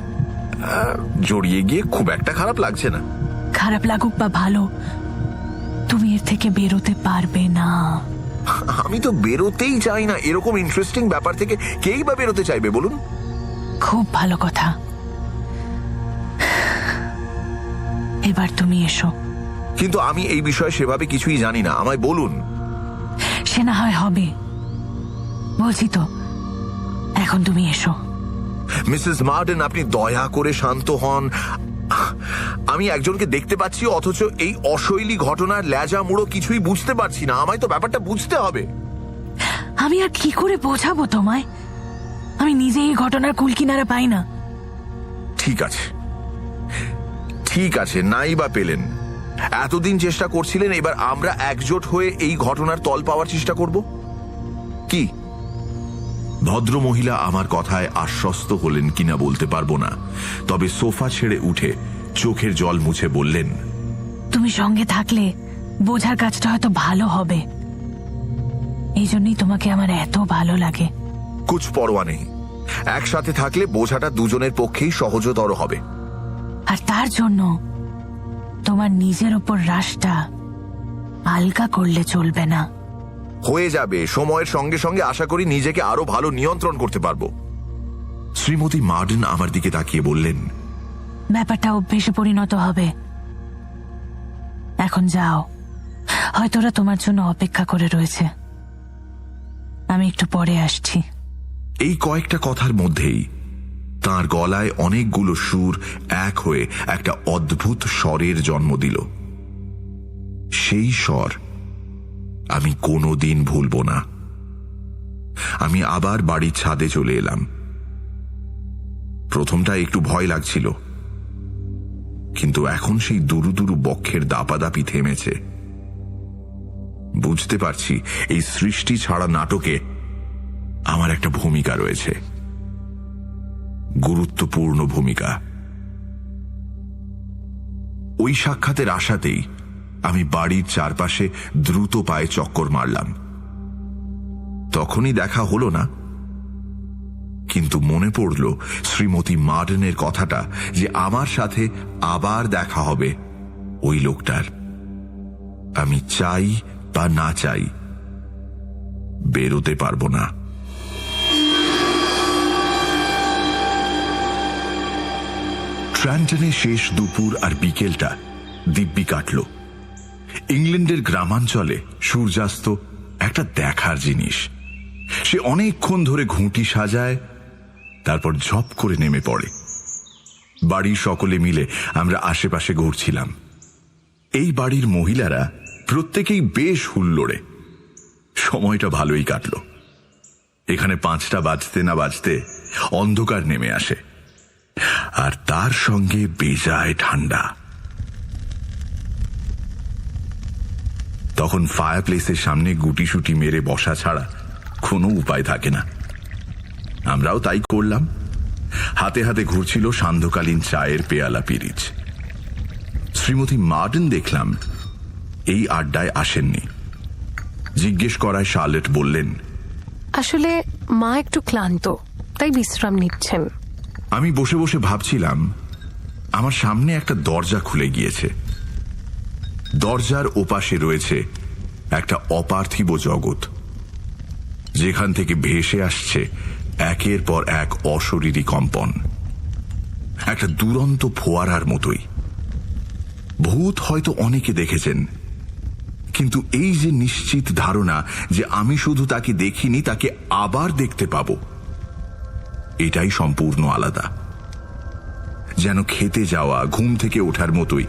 [SPEAKER 3] জড়িয়ে গিয়ে খুব একটা খারাপ লাগছে না।
[SPEAKER 5] খারাপ লাগুক বা ভালো, তুমি এর থেকে বেরোতে পারবে না।
[SPEAKER 3] আমি তো বেরোতেই চাই না। এরকম ইন্টারেস্টিং ব্যাপার থেকে কেই বা বেরোতে চাইবে বলুন?
[SPEAKER 5] খুব ভালো কথা। এবার তুমি এসো।
[SPEAKER 3] কিন্তু আমি এই বিষয়ে সেভাবে কিছুই জানি না, আমায় বলুন।
[SPEAKER 5] সে না হয় হবে, বলছি তো, এখন তুমি এসো।
[SPEAKER 3] মিসেস মার্ডেন, আপনি দয়া করে শান্ত হন। আমি একজনকে দেখতে পাচ্ছি, অথচ এই অশৈলী ঘটনার লেজা মুড়ো কিছুই বুঝতে পারছি না। আমায় তো ব্যাপারটা বুঝতে হবে।
[SPEAKER 5] আমি আর কি করে বোঝাবো তোমায়? আমি নিজে এই ঘটনার কুলকিনারা পাই না।
[SPEAKER 3] ঠিক আছে, ঠিক আছে, নাই বা পেলেন। এতদিন চেষ্টা করছিলেন, এবার আমরা একজোট হয়ে এই ঘটনার তল পাওয়ার চেষ্টা করব কি? ভদ্র মহিলা আমার কথায় আশ্বস্ত হলেন কিনা বলতে পারবো না, তবে সোফা ছেড়ে উঠে চোখের জল মুছে বললেন,
[SPEAKER 5] তুমি সঙ্গে থাকলে বোঝার কাজটা হয়তো ভালো হবে। এই জন্যই তোমাকে আমার এত ভালো লাগে।
[SPEAKER 3] কুছ পরোয়া নেই। একসাথে থাকলে বোঝাটা দুজনের পক্ষেই সহজতর হবে।
[SPEAKER 5] আর তার জন্য তোমার নিজের ওপর রাশটা আলগা করলে চলবে না।
[SPEAKER 3] হয়ে যাবে, সময়ের সঙ্গে সঙ্গে আশা করি নিজেকে আরো ভালো নিয়ন্ত্রণ করতে পারবো। শ্রীমতী মার্ডেন আমার দিকে তাকিয়ে বললেন,
[SPEAKER 5] ব্যাপারটা অভ্যেসে পরিণত হবে। এখন যাও, হয়তো ওরা তোমার জন্য অপেক্ষা করে রয়েছে। আমি একটু পরে আসছি।
[SPEAKER 3] এই কয়েকটা কথার মধ্যেই তার গলায় অনেকগুলো সুর এক হয়ে একটা অদ্ভুত স্বরের জন্ম দিল। সেই স্বর আমি কোনোদিন ভুলব না। আমি আবার বাড়ির ছাদে চলে এলাম। প্রথমটা একটু ভয় লাগছিল, কিন্তু এখন সেই দুরু দুরু বক্ষের দাপাদাপি থেমেছে। বুঝতে পারছি এই সৃষ্টি ছাড়া নাটকে আমার একটা ভূমিকা রয়েছে, গুরুত্বপূর্ণ ভূমিকা। ওই সাক্ষাতের আশাতেই আমি বাড়ির চারপাশে দ্রুত পায়ে চক্কর মারলাম। তখনই দেখা হলো না, কিন্তু মনে পড়ল শ্রীমতী মার্ডেনের কথাটা যে আমার সাথে আবার দেখা হবে ওই লোকটার। আমি চাই বা না চাই বেরোতে পারবো না। ট্রান্টনে শেষ দুপুর আর বিকেলটা দিব্যি কাটল। ইংল্যান্ডের গ্রামাঞ্চলে সূর্যাস্ত একটা দেখার জিনিস। সে অনেকক্ষণ ধরে ঘুঁটি সাজায়, তারপর ঝপ করে নেমে পড়ে। বাড়ির সকলে মিলে আমরা আশেপাশে ঘুরছিলাম। এই বাড়ির মহিলারা প্রত্যেকেই বেশ হুল্লোড়ে। সময়টা ভালোই কাটল। এখানে 5টা বাজতে না বাজতে অন্ধকার নেমে আসে, আর তার সঙ্গে বেজায় ঠান্ডা। তখন ফায়ার প্লেসের সামনে গুটিসুটি মেরে বসা ছাড়া কোনো উপায় থাকে না। আমরাও তাই করলাম। হাতে হাতে ঘুরছিল সান্ধ্যকালীন চায়ের পেয়ালা পিরিচ। শ্রীমতী মার্ডেন দেখলাম এই আড্ডায় আসেননি। জিজ্ঞেস করায় শার্লেট বললেন,
[SPEAKER 6] আসলে মা একটু ক্লান্ত, তাই বিশ্রাম নিচ্ছেন।
[SPEAKER 3] আমি বসে বসে ভাবছিলাম, আমার সামনে একটা দরজা খুলে গিয়েছে। দরজার ওপাশে রয়েছে একটা অপার্থিব জগৎ, যেখান থেকে ভেসে আসছে একের পর এক অশরীরী কম্পন, একটা দুরন্ত ফোয়ারার মতোই। ভূত হয়তো অনেকে দেখেছেন, কিন্তু এই যে নিশ্চিত ধারণা যে আমি শুধু তাকে দেখিনি, তাকে আবার দেখতে পাব, এটাই সম্পূর্ণ আলাদা। যেন খেতে যাওয়া, ঘুম থেকে ওঠার মতোই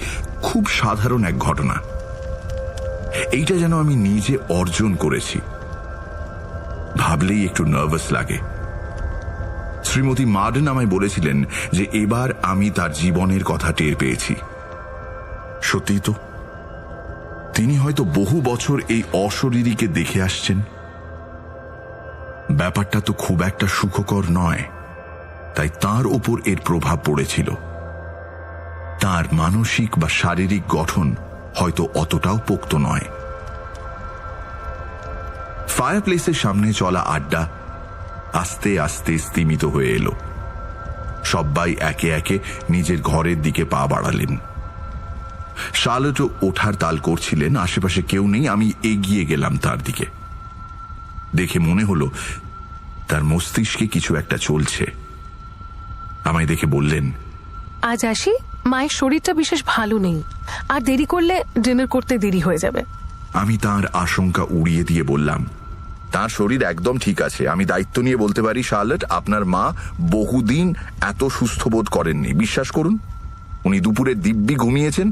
[SPEAKER 3] খুব সাধারণ এক ঘটনা। এইটা যেন আমি নিজে অর্জন করেছি। ভাবলেই একটু নার্ভাস লাগে। শ্রীমতী মার্ডেন আমায় বলেছিলেন যে এবার আমি তার জীবনের কথা টের পেয়েছি। সত্যি তো, তিনি হয়তো বহু বছর এই অশরীরীকে দেখে আসছেন। ব্যাপারটা তো খুব একটা সুখকর নয়, তাই তার উপর এর প্রভাব পড়েছিল। তার মানসিক বা শারীরিক গঠন হয়তো অতটাও পোক্ত নয়। ফায়ার প্লেসের সামনে চলা আড্ডা আস্তে আস্তে স্তিমিত হয়ে এলো। সবাই একে একে নিজের ঘরের দিকে পা বাড়ালেন। শার্লটও ওঠার তাল করছিলেন। আশেপাশে কেউ নেই। আমি এগিয়ে গেলাম তার দিকে। দেখে মনে হলো তার মস্তিষ্কে কিছু একটা চলছে। আমায় দেখে বললেন,
[SPEAKER 6] আজ আসি, মায়ের শরীরটা বিশেষ ভালো নেই, আর দেরি করলে ডিনার করতে দেরি হয়ে যাবে।
[SPEAKER 3] আমি তার আশঙ্কা উড়িয়ে দিয়ে বললাম, তার শরীর একদম ঠিক আছে। আমি দায়িত্ব নিয়ে বলতে পারি শার্লট, আপনার মা বহুদিন এত সুস্থ বোধ করেননি। বিশ্বাস করুন, উনি দুপুরে দিব্যি ঘুমিয়েছেন,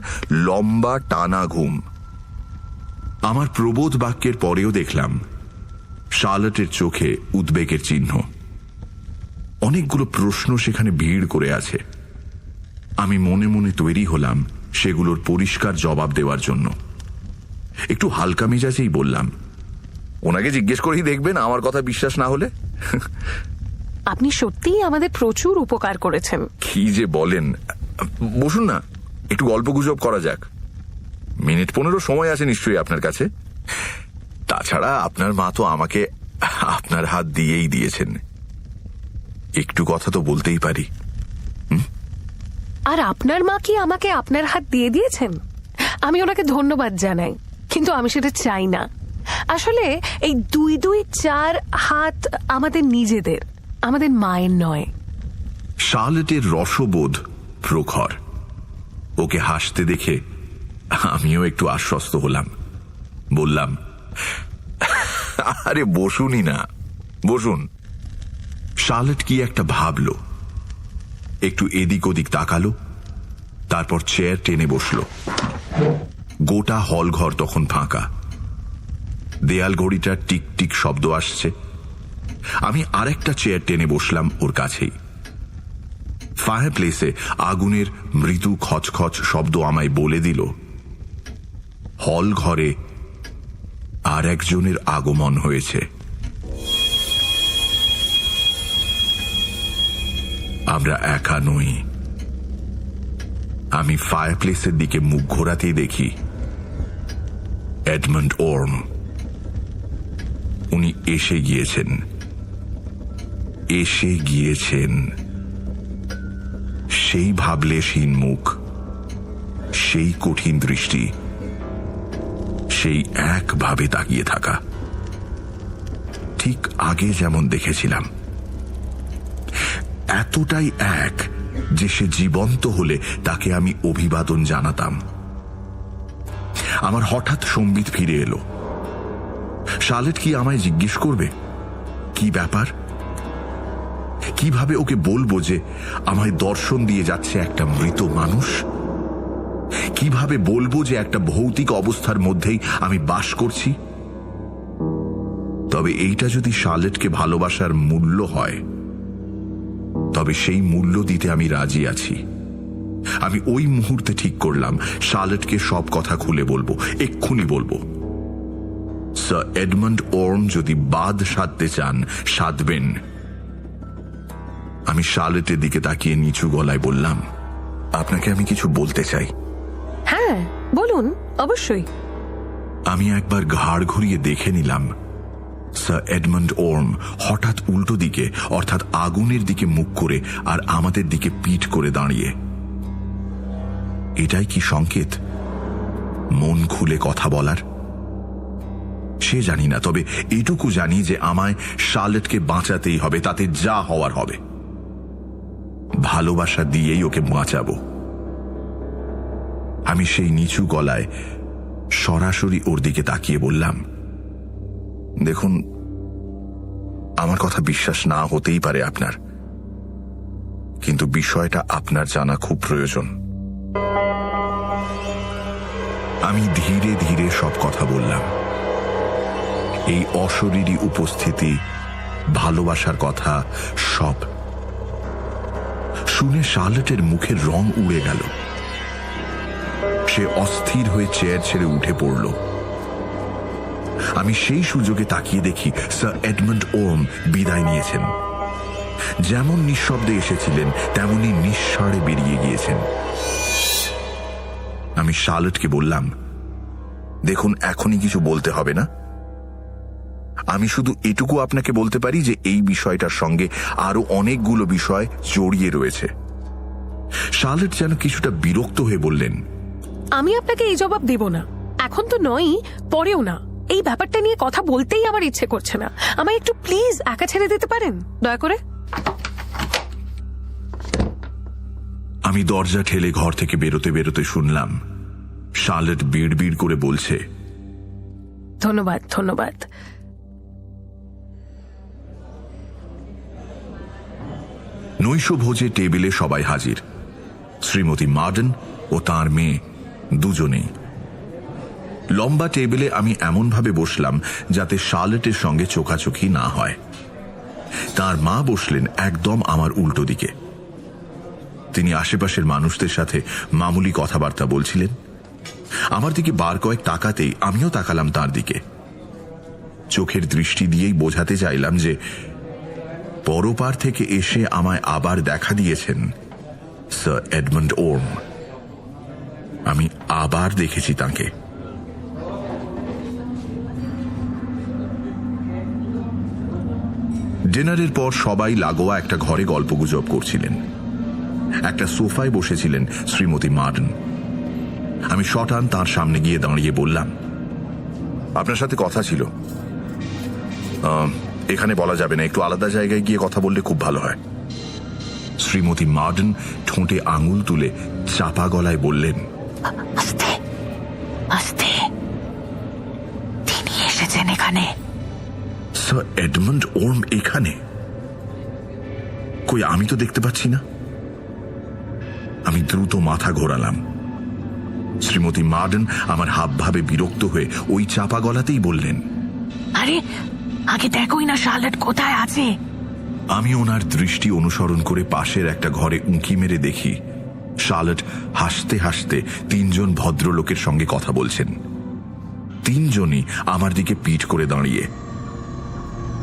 [SPEAKER 3] লম্বা টানা ঘুম। আমার প্রবোধ বাক্যের পরেও দেখলাম শার্লটের চোখে উদ্বেগের চিহ্ন। অনেকগুলো প্রশ্ন সেখানে ভিড় করে আছে। আমি মনে মনে তৈরি হলাম সেগুলোর পরিষ্কার জবাব দেওয়ার জন্য। একটু হালকা মেজাজেই বললাম, ওনাকে জিজ্ঞেস করেই দেখবেন, আমার কথা বিশ্বাস না হলে।
[SPEAKER 6] আপনি সত্যিই আমাদের প্রচুর উপকার করেছেন।
[SPEAKER 3] কি যে বলেন। বসুন না, একটু গল্প গুজব করা যাক। মিনিট 15 সময় আছে নিশ্চয়ই আপনার কাছে। তাছাড়া আপনার মা তো আমাকে আপনার হাত দিয়েই দিয়েছেন। একটু কথা তো বলতেই পারি।
[SPEAKER 6] আর আপনার মা কি আমাকে আপনার হাত দিয়ে দিয়েছেন? আমি ওনাকে ধন্যবাদ জানাই, কিন্তু আমি সেটা চাই না। আসলে এই 2-2-4 হাত আমাদের নিজেদের, আমাদের মায়ের নয়।
[SPEAKER 3] শার্লটের রসবোধ প্রখর। ওকে হাসতে দেখে আমিও একটু আশ্বস্ত হলাম। বললাম, আরে বসুনই না, বসুন। শার্লট কি একটা ভাবল, একটু এদিক ওদিক তাকালো, তারপর চেয়ার টেনে বসল। গোটা হল ঘর তখন ফাঁকা। দেয়াল ঘড়িটার টিক টিক শব্দ আসছে। আমি আরেকটা চেয়ার টেনে বসলাম ওর কাছেই। ফায়ার প্লেসে আগুনের মৃদু খচখচ শব্দ আমায় বলে দিল হল ঘরে আর একজনের আগমন হয়েছে। আমরা একা নই। আমি ফায়ার প্লেসের দিকে মুখ ঘোরাতেই দেখি এডমন্ড ওর্ম। উনি এসে গিয়েছেন। সেই ভাবলেশহীন মুখ, সেই কঠিন দৃষ্টি, সেই একভাবে তাকিয়ে থাকা, ঠিক আগে যেমন দেখেছিলাম। এতটাই এক যে সে জীবন্ত হলে তাকে আমি অভিবাদন জানাতাম। আমার হঠাৎ সম্বিত ফিরে এলো। শার্লট কি আমায় জিজ্ঞেস করবে কি ব্যাপার? কিভাবে ওকে বলবো যে আমায় দর্শন দিয়ে যাচ্ছে একটা মৃত মানুষ? কিভাবে বলবো যে একটা ভৌতিক অবস্থার মধ্যেই আমি বাস করছি? তবে এইটা যদি শার্লটকে ভালোবাসার মূল্য হয়, তবে সেই মূল্য দিতে আমি রাজি আছি। আমি ওই মুহূর্তে ঠিক করলাম শার্লটকে সব কথা খুলে বলবো, এক্ষুনি বলবো। স্যার এডমন্ড ওর্ম যদি বাদ সাধতে চান, সাধবেন। আমি শার্লটের দিকে তাকিয়ে নিচু গলায় বললাম, আপনাকে আমি কিছু বলতে চাই।
[SPEAKER 6] হ্যাঁ বলুন, অবশ্যই।
[SPEAKER 3] আমি একবার ঘাড় ঘুরিয়ে দেখে নিলাম স্যার এডমন্ড ওর্ম হঠাৎ উল্টো দিকে, অর্থাৎ আগুনের দিকে মুখ করে আর আমাদের দিকে পিঠ করে দাঁড়িয়ে। এটাই কি সংকেত মন খুলে কথা বলার? সে জানি না, তবে এটুকু জানি যে আমায় শার্লটকে বাঁচাতেই হবে, তাতে যা হওয়ার হবে। ভালোবাসা দিয়েই ওকে বাঁচাবো। আমি সেই নিচু গলায় সরাসরি ওর দিকে তাকিয়ে বললাম, দেখুন, আমার কথা বিশ্বাস না হতেই পারে আপনার, কিন্তু বিষয়টা আপনার জানা খুব প্রয়োজন। আমি ধীরে ধীরে সব কথা বললাম। এই অশরীরী উপস্থিতি, ভালোবাসার কথা, সব শুনে শার্লটের মুখের রং উড়ে গেল। সে অস্থির হয়ে চেয়ার ছেড়ে উঠে পড়ল। আমি সেই সুযোগে তাকিয়ে দেখি স্যার এডমন্ড ওর্ম বিদায় নিয়েছেন। যেমন নিঃশব্দে এসেছিলেন তেমনি নিঃস্বরে বেরিয়ে গিয়েছেন। আমি শার্লটকে বললাম, দেখুন, এখনই কিছু বলতে হবে না। আমি শুধু এটুকু আপনাকে বলতে পারি যে এই বিষয়টার সঙ্গে আরো অনেকগুলো বিষয় জড়িয়ে রয়েছে। শার্লেট যেন কিছুটা বিরক্ত হয়ে বললেন,
[SPEAKER 6] আমি আপনাকে এই জবাব দেব না, এখন তো নয়, পরেও না। এই ব্যাপারটা নিয়ে কথা বলতেই আমার ইচ্ছে করছে না। আমায় একটু প্লিজ একা ছেড়ে দিতে পারেন দয়া করে?
[SPEAKER 3] আমি দরজা ঠেলে ঘর থেকে বেরোতে বেরোতে শুনলাম শার্লেট বিড়বিড় করে বলছে,
[SPEAKER 6] ধন্যবাদ ধন্যবাদ।
[SPEAKER 3] নৈশভোজে টেবিলে সবাই হাজির, শ্রীমতী মার্ডেন ও তাঁর মেয়ে দুজনেই। লম্বা টেবিলে আমি এমনভাবে বসলাম যাতে শার্লেটের সঙ্গে চোখাচোখি না হয়। তার মা বসলেন একদম আমার উল্টো দিকে। তিনি আশেপাশের মানুষদের সাথে মামুলি কথাবার্তা বলছিলেন। আমার দিকে বার কয়েক তাকাতেই আমিও তাকালাম তার দিকে। চোখের দৃষ্টি দিয়েই বোঝাতে চাইলাম যে পরপার থেকে এসে আমায় আবার দেখা দিয়েছেন স্যার এডমন্ড ওর্ম। আমি আবার দেখেছি তাঁকে। ডিনারের পর সবাই লাগোয়া একটা ঘরে গল্পগুজব করছিলেন। একটা সোফায় বসেছিলেন শ্রীমতী মার্ডেন। আমি শটান তার সামনে গিয়ে দাঁড়িয়ে বললাম, আপনার সাথে কথা ছিল। এখানে বলা যাবে না, একটু আলাদা জায়গায় গিয়ে কথা বললে খুব ভালো হয়। শ্রীমতী মার্ডেন ঠোঁটে আঙুল তুলে চাপা গলায় বললেন,
[SPEAKER 5] আস্তে আস্তে, তিনি এসেছেন এখানে।
[SPEAKER 3] স্যার এডমন্ড ওর্ম এখানে? কই, আমি তো দেখতে পাচ্ছি না। আমি দ্রুত মাথা ঘোরালাম। শ্রীমতী মার্ডেন আমার হাবভাবে বিরক্ত হয়ে ওই চাপা গলাতেই বললেন,
[SPEAKER 5] আরে আগে দেখোই না শার্লেট কোথায় আছে।
[SPEAKER 3] আমি ওনার দৃষ্টি অনুসরণ করে পাশের একটা ঘরে উঁকি মেরে দেখি শার্লেট হাসতে হাসতে তিনজন ভদ্রলোকের সঙ্গে কথা বলছেন। তিনজনই আমার দিকে পিঠ করে দাঁড়িয়ে।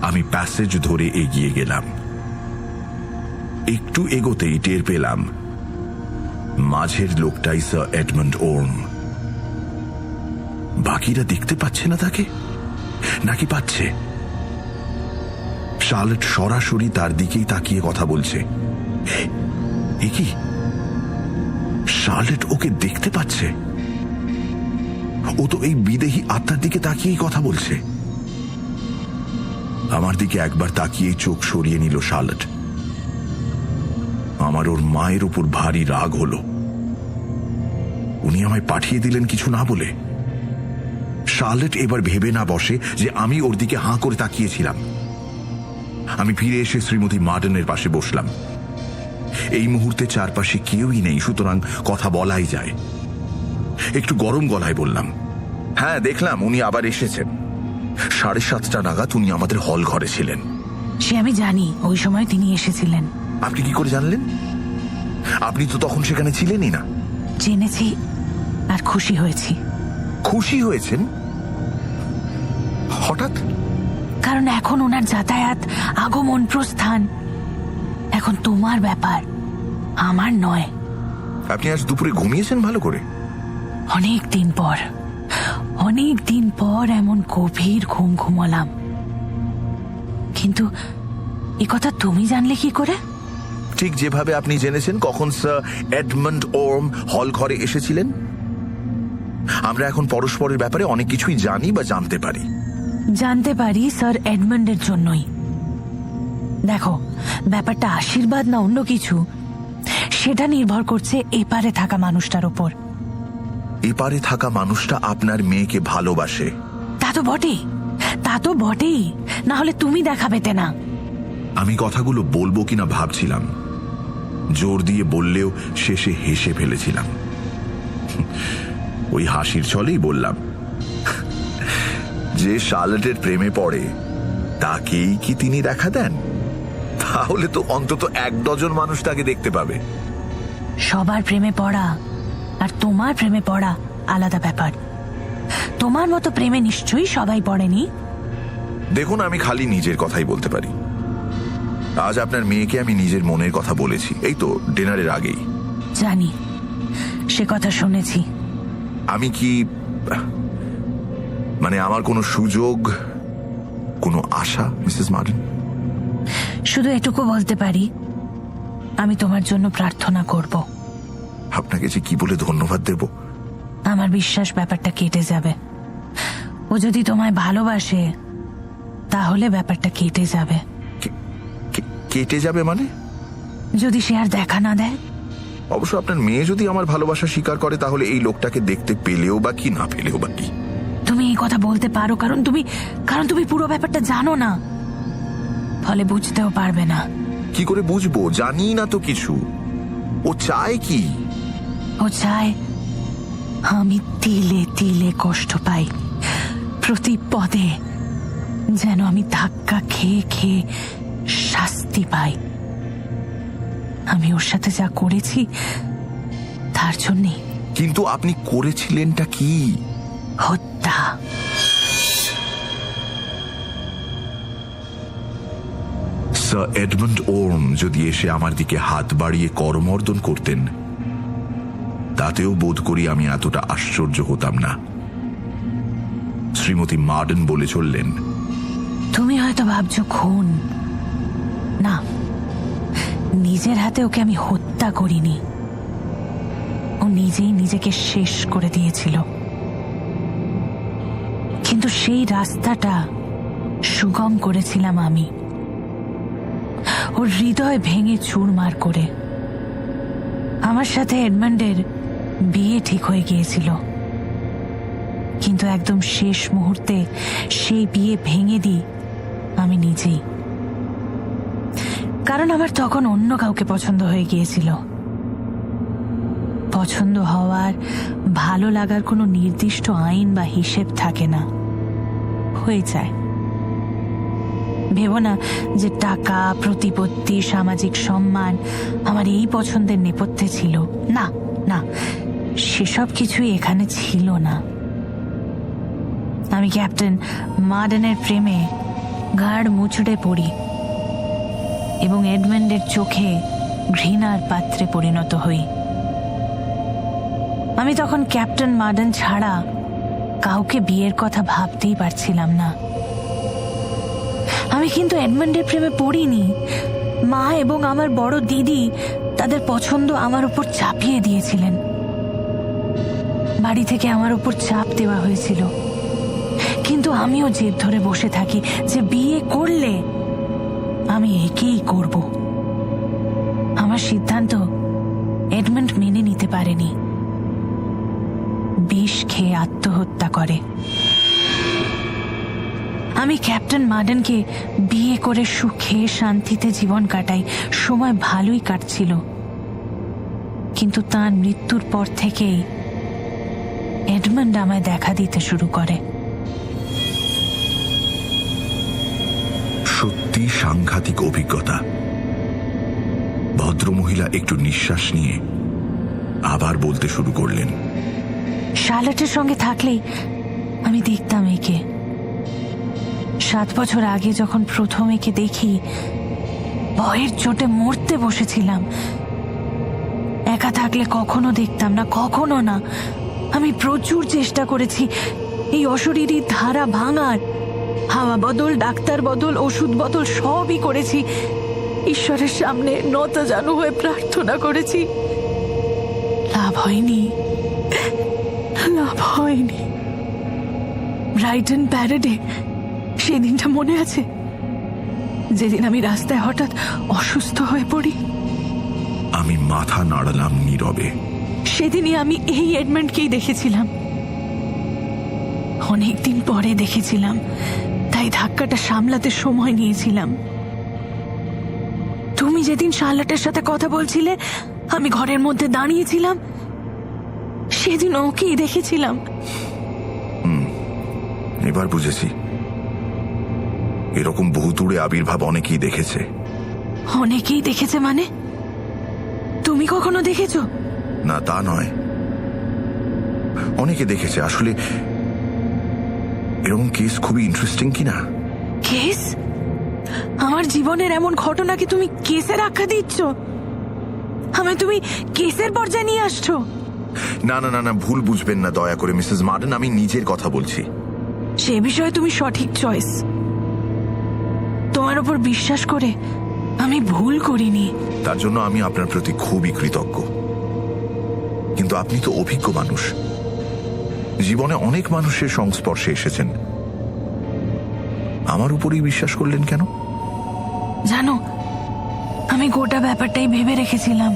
[SPEAKER 3] আমি প্যাসেজ ধরে এগিয়ে গেলাম। একটু এগোতেই টের পেলাম মাঝের লোকটাই স্যার এডমন্ড ওর্ম। বাকিরা দেখতে পাচ্ছে না তাকে, নাকি পাচ্ছে? শার্লেট সরাসরি তার দিকেই তাকিয়ে কথা বলছে। এ কি, শার্লেট ওকে দেখতে পাচ্ছে? ও তো এই বিদেহী আত্মার দিকে তাকিয়েই কথা বলছে। আমার দিকে একবার তাকিয়েই চোখ সরিয়ে নিল শার্লেট। আমার ওর মায়ের উপর ভারী রাগ হলো। উনি আমায় পাঠিয়ে দিলেন কিছু না বলে। শার্লেট এবার ভেবে না বসে যে আমি ওর দিকে হাঁ করে তাকিয়েছিলাম। আমি ফিরে এসে শ্রীমতী মার্ডেনের পাশে বসলাম। এই মুহূর্তে চারপাশে কেউই নেই, সুতরাং কথা বলাই যায়। একটু গরম গলায় বললাম, হ্যাঁ দেখলাম উনি আবার এসেছেন। 7:30 নাগাদ উনি আমাদের হল ঘরে ছিলেন।
[SPEAKER 5] সে আমি জানি, ওই সময় তিনি এসেছিলেন।
[SPEAKER 3] আপনি কি করে জানলেন? আপনি তো তখন সেখানে ছিলেনই না।
[SPEAKER 5] জেনেছি আর খুশি হয়েছি।
[SPEAKER 3] খুশি হয়েছেন হঠাৎ?
[SPEAKER 5] কারণ এখন ওনার যাতায়াত, আগমন, প্রস্থান এখন তোমার ব্যাপার, আমার নয়।
[SPEAKER 3] আপনি আজ দুপুরে ঘুমিয়েছেন ভালো করে?
[SPEAKER 5] অনেক দিন পর এমন গভীর ঘুম ঘুমালাম। কিন্তু এ কথা তুমি জানলে কি করে?
[SPEAKER 3] ঠিক যেভাবে আপনি জেনেছেন কখন স্যার এডমন্ড ওর্ম হল ঘরে এসেছিলেন। আমরা এখন পরস্পরের ব্যাপারে অনেক কিছুই জানি বা জানতে পারি।
[SPEAKER 5] জানতে পারি স্যার এডমন্ডের জন্যই। দেখো, ব্যাপারটা আশীর্বাদ না অন্য কিছু, সেটা নির্ভর করছে এপারে থাকা মানুষটার উপর।
[SPEAKER 3] এপারে থাকা মানুষটা আপনার মেয়েকে ভালোবাসে।
[SPEAKER 5] তা তো বটেই, না হলে তুমি দেখা পেতে না।
[SPEAKER 3] আমি কথাগুলো বলবো কিনা ভাবছিলাম, জোর দিয়ে বললেও শেষে হেসে ফেলেছিলাম। ওই হাসির ছলেই বললাম, যে শার্লেটের প্রেমে পড়ে তাকেই কি তিনি দেখা দেন? তাহলে তো অন্তত 1 ডজন মানুষ তাকে দেখতে পাবে।
[SPEAKER 5] সবার প্রেমে পড়া আর তোমার প্রেমে পড়া আলাদা ব্যাপার। তোমার মতো প্রেমে নিশ্চয়ই সবাই পড়েনি।
[SPEAKER 3] দেখুন, আমি খালি নিজের কথাই বলতে পারি। আজ আপনার মেয়েকে আমি নিজের মনের কথা বলেছি, এই তো ডিনারের আগেই।
[SPEAKER 5] জানি, সে কথা শুনেছি।
[SPEAKER 3] আমি কি, মানে আমার কোনো সুযোগ কোনো আশা মিসেস মার্ডেন?
[SPEAKER 5] শুধু এটুকু বলতে পারি, আমি তোমার জন্য প্রার্থনা করব।
[SPEAKER 3] আপনাকে যে কি বলে ধন্যবাদ দেব।
[SPEAKER 5] আমার বিশ্বাস ব্যাপারটা কেটে যাবে। ও যদি তোমায় ভালোবাসে তাহলে ব্যাপারটা কেটে যাবে।
[SPEAKER 3] কেটে যাবে মানে?
[SPEAKER 5] যদি সে আর দেখা না দেয়।
[SPEAKER 3] অবশ্য আপনার মেয়ে যদি আমার ভালোবাসা স্বীকার করে তাহলে এই লোকটাকে দেখতে পেলেও বা কি, না পেলেও বা কি।
[SPEAKER 5] তুমি এই কথা বলতে পারো কারণ তুমি পুরো ব্যাপারটা জানো না, ফলে বুঝতেও পারবে না।
[SPEAKER 3] কি করে বুঝবো? জানি না তো কিছু। ও চায় কি?
[SPEAKER 5] ও চায় আমি তিলে তিলে কষ্ট পাই, প্রতি পদে যেন আমি ধাক্কা খেয়ে খেয়ে শাস্তি পাই। আমি ওর সাথে যা করেছি তার জন্যে।
[SPEAKER 3] কিন্তু আপনি করেছিলেনটা কি?
[SPEAKER 5] হত্যা।
[SPEAKER 3] স্যার এডমন্ড ওর্ম যদি এসে আমার দিকে হাত বাড়িয়ে করমর্দন করতেন তাতেও বোধ করি আমি এতটা আশ্চর্য হতাম না। শ্রীমতী মার্ডেন বলে চললেন,
[SPEAKER 5] তুমি হয়তো ভাবছো খুন। না, নিজের হাতে ওকে আমি হত্যা করিনি, ও নিজেই নিজেকে শেষ করে দিয়েছিল। কিন্তু সেই রাস্তাটা সুগম করেছিলাম আমি, ওর হৃদয় ভেঙে চুরমার করে। আমার সাথে এডমন্ডের বিয়ে ঠিক হয়ে গিয়েছিল, কিন্তু একদম শেষ মুহূর্তে সেই বিয়ে ভেঙে দিই আমি নিজেই। কারণ আমার তখন অন্য কাউকে পছন্দ হয়ে গিয়েছিল। পছন্দ হওয়ার, ভালো লাগার কোনো নির্দিষ্ট আইন বা হিসেব থাকে না, হয়ে যায়। ভেবো না যে টাকা, প্রতিপত্তি, সামাজিক সম্মান আমার এই পছন্দের নেপথ্যে ছিল। না না, সেসব কিছুই এখানে ছিল না। আমি ক্যাপ্টেন মার্ডেনের প্রেমে ঘাড় মুচড়ে পড়ি এবং এডমন্ডের চোখে ঘৃণার পাত্রে পরিণত হই। আমি তখন ক্যাপ্টেন মার্ডেন ছাড়া কাউকে বিয়ের কথা ভাবতেই পারছিলাম না। আমি কিন্তু এডমন্ডের প্রেমে পড়িনি। মা এবং আমার বড় দিদি তাদের পছন্দ আমার উপর চাপিয়ে দিয়েছিলেন। বাড়ি থেকে আমার উপর চাপ দেওয়া হয়েছিল, কিন্তু আমিও জেদ ধরে বসে থাকি যে বিয়ে করলে আমি একেই করব। আমার সিদ্ধান্ত এডমন্ড মেনে নিতে পারেনি, বিষ খেয়ে আত্মহত্যা করে। আমি ক্যাপ্টেন মার্ডেনকে বিয়ে করে সুখে শান্তিতে জীবন কাটাই। সময় ভালোই কাটছিল, কিন্তু তার মৃত্যুর পর থেকেই এডমন্ড আমায় দেখা দিতে শুরু করে।
[SPEAKER 3] সত্যি সাংঘাতিক অভিজ্ঞতা। ভদ্রমহিলা একটু নিঃশ্বাস নিয়ে আবার বলতে শুরু করলেন,
[SPEAKER 5] শার্লটের সঙ্গে থাকলেই আমি দেখতাম একে। 7 বছর আগে যখন প্রথম একে দেখি, ভয়ের চোটে মরতে বসেছিলাম। একা থাকলে কখনো দেখতাম না, কখনো না। আমি প্রচুর চেষ্টা করেছি এই অশরীরী ধারা ভাঙার। হাওয়া বদল, ডাক্তার বদল, ওষুধ বদল সবই করেছি। ঈশ্বরের সামনে নতজানু হয়ে প্রার্থনা করেছি, লাভ হয়নি, লাভ হয়নি। ব্রাইটন প্যারেডে সেদিনটা মনে আছে, যেদিন আমি রাস্তায় হঠাৎ অসুস্থ হয়ে পড়ি?
[SPEAKER 3] আমি মাথা নাড়ালাম নীরবে।
[SPEAKER 5] সেদিনই আমি এই এডমন্ডকেই দেখেছিলাম। অনেকদিন পরে দেখেছিলাম, তাই ধাক্কাটা সামলাতে সময় নিয়েছিলাম। তুমি যেদিন শার্লটের সাথে কথা বলছিলে, আমি ঘরের মধ্যে দাঁড়িয়েছিলাম, সেদিন ওকেই দেখেছিলাম।
[SPEAKER 3] এবার বুঝেছি, এরকম বহুদূরে আবির্ভাব অনেকেই দেখেছে।
[SPEAKER 5] অনেকেই দেখেছে মানে? তুমি কখনো দেখেছো?
[SPEAKER 3] না, তা নয়, অনেকে দেখেছে। আসলে এরকম কেস খুবই ইন্টারেস্টিং, কিনা?
[SPEAKER 5] কেস? আমার জীবনের এমন ঘটনাকে তুমি কেসের আখ্যা দিচ্ছ? আমায় তুমি কেসের পর্যায়ে নিয়ে আসছো?
[SPEAKER 3] না না না না, ভুল বুঝবেন না দয়া করে মিসেস মার্ডেন, আমি নিজের কথা বলছি।
[SPEAKER 5] সে বিষয়ে তুমি সঠিক চয়েস। তোমার উপর বিশ্বাস করে আমি ভুল করিনি।
[SPEAKER 3] তার জন্য আমি আপনার প্রতি খুবই কৃতজ্ঞ। কিন্তু আপনি তো অভিজ্ঞ মানুষ, জীবনে অনেক মানুষের সংস্পর্শে এসেছেন, আমার উপরেই বিশ্বাস করলেন কেন?
[SPEAKER 5] জানো, আমি গোটা ব্যাপারটাই ভেবে রেখেছিলাম।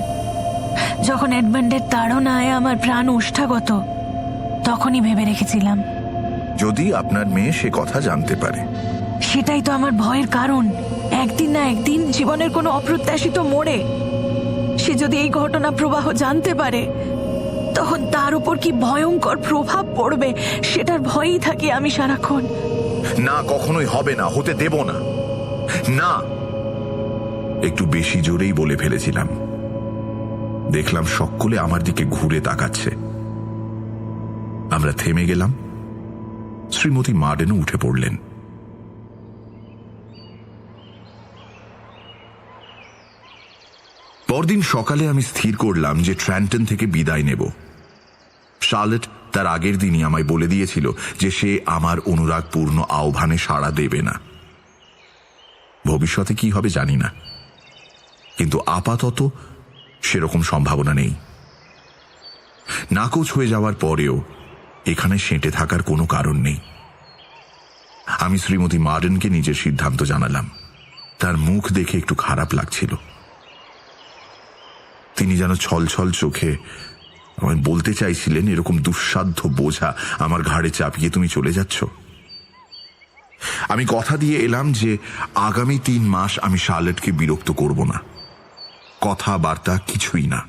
[SPEAKER 5] যখন এডমন্ডের তাড়নায় আমার প্রাণ ওষ্ঠাগত, তখনই ভেবে রেখেছিলাম।
[SPEAKER 3] যদি আপনার মেয়ে সে কথা জানতে পারে?
[SPEAKER 5] সেটাই তো আমার ভয়ের কারণ। একদিন না একদিন জীবনের কোনো অপ্রত্যাশিত মোড়ে সে যদি এই ঘটনা প্রবাহ জানতে পারে, তখন তার উপর কি ভয়ঙ্কর প্রভাব পড়বে সেটার ভয়েই থাকি আমি সারাক্ষণ।
[SPEAKER 3] না, কখনোই হবে না, হতে দেব না। না, একটু বেশি জোরেই বলে ফেলেছিলাম। দেখলাম সকলে আমার দিকে ঘুরে তাকাচ্ছে। আমরা থেমে গেলাম। শ্রীমতী মার্ডেনও উঠে পড়লেন। পরদিন সকালে আমি স্থির করলাম যে ট্র্যান্টন থেকে বিদায় নেব। শার্লেট তার আগের দিনই আমায় বলে দিয়েছিল যে সে আমার অনুরাগপূর্ণ আহ্বানে সাড়া দেবে না। ভবিষ্যতে কি হবে জানি না, কিন্তু আপাতত সেরকম সম্ভাবনা নেই। নাকচ হয়ে যাওয়ার পরেও এখানে সেঁটে থাকার কোনো কারণ নেই। আমি শ্রীমতী মার্ডেনকে নিজের সিদ্ধান্ত জানালাম। তার মুখ দেখে একটু খারাপ লাগছিল। তিনি যেন ছলছল চোখে আমায় বলতে চাইছিলেন, এরকম দুঃসাধ্য বোঝা আমার ঘাড়ে চাপিয়ে তুমি চলে যাচ্ছ। আমি কথা দিয়ে এলাম যে আগামী 3 মাস আমি শার্লেটকে বিরক্ত করব না, কথাবার্তা কিছুই না।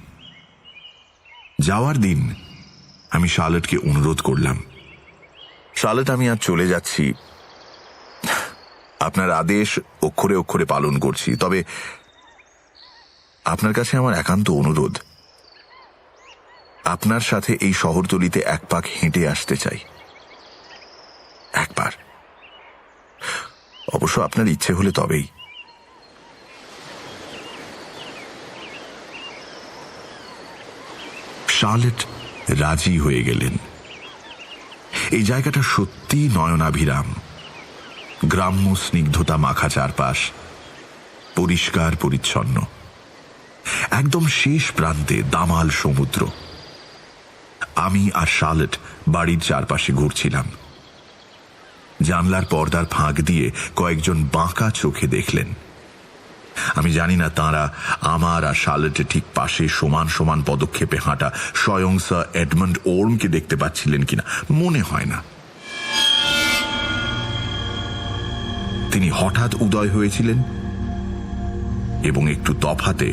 [SPEAKER 3] যাওয়ার দিন আমি শার্লেটকে অনুরোধ করলাম, শার্লেট, আমি আজ চলে যাচ্ছি। আপনার আদেশ অক্ষরে অক্ষরে পালন করছি, তবে আপনার কাছে আমার একান্ত অনুরোধ, আপনার সাথে এই শহরতলিতে 1 পাক হেঁটে আসতে চাই। একবার, অবশ্য আপনার ইচ্ছে হলে তবেই। শার্লেট রাজি হয়ে গেলেন। এই জায়গাটা সত্যি নয়নাভিরাম। গ্রাম্য স্নিগ্ধতা মাখা চারপাশ, পরিষ্কার পরিচ্ছন্ন। একদম শেষ প্রান্তে দামাল সমুদ্র। আমি আর শার্লেট বাড়ির চারপাশে ঘুরছিলাম। জানলার পর্দার ফাঁক দিয়ে কয়েকজন বাঁকা চোখে দেখলেন। আমি জানি না তাঁরা আমার আর শার্লেটের ঠিক পাশে সমান সমান পদক্ষেপে হাঁটা স্বয়ং স্যার এডমন্ড ওর্মকে দেখতে পাচ্ছিলেন কিনা, মনে হয় না। তিনি হঠাৎ উদয় হয়েছিলেন এবং একটু তফাতে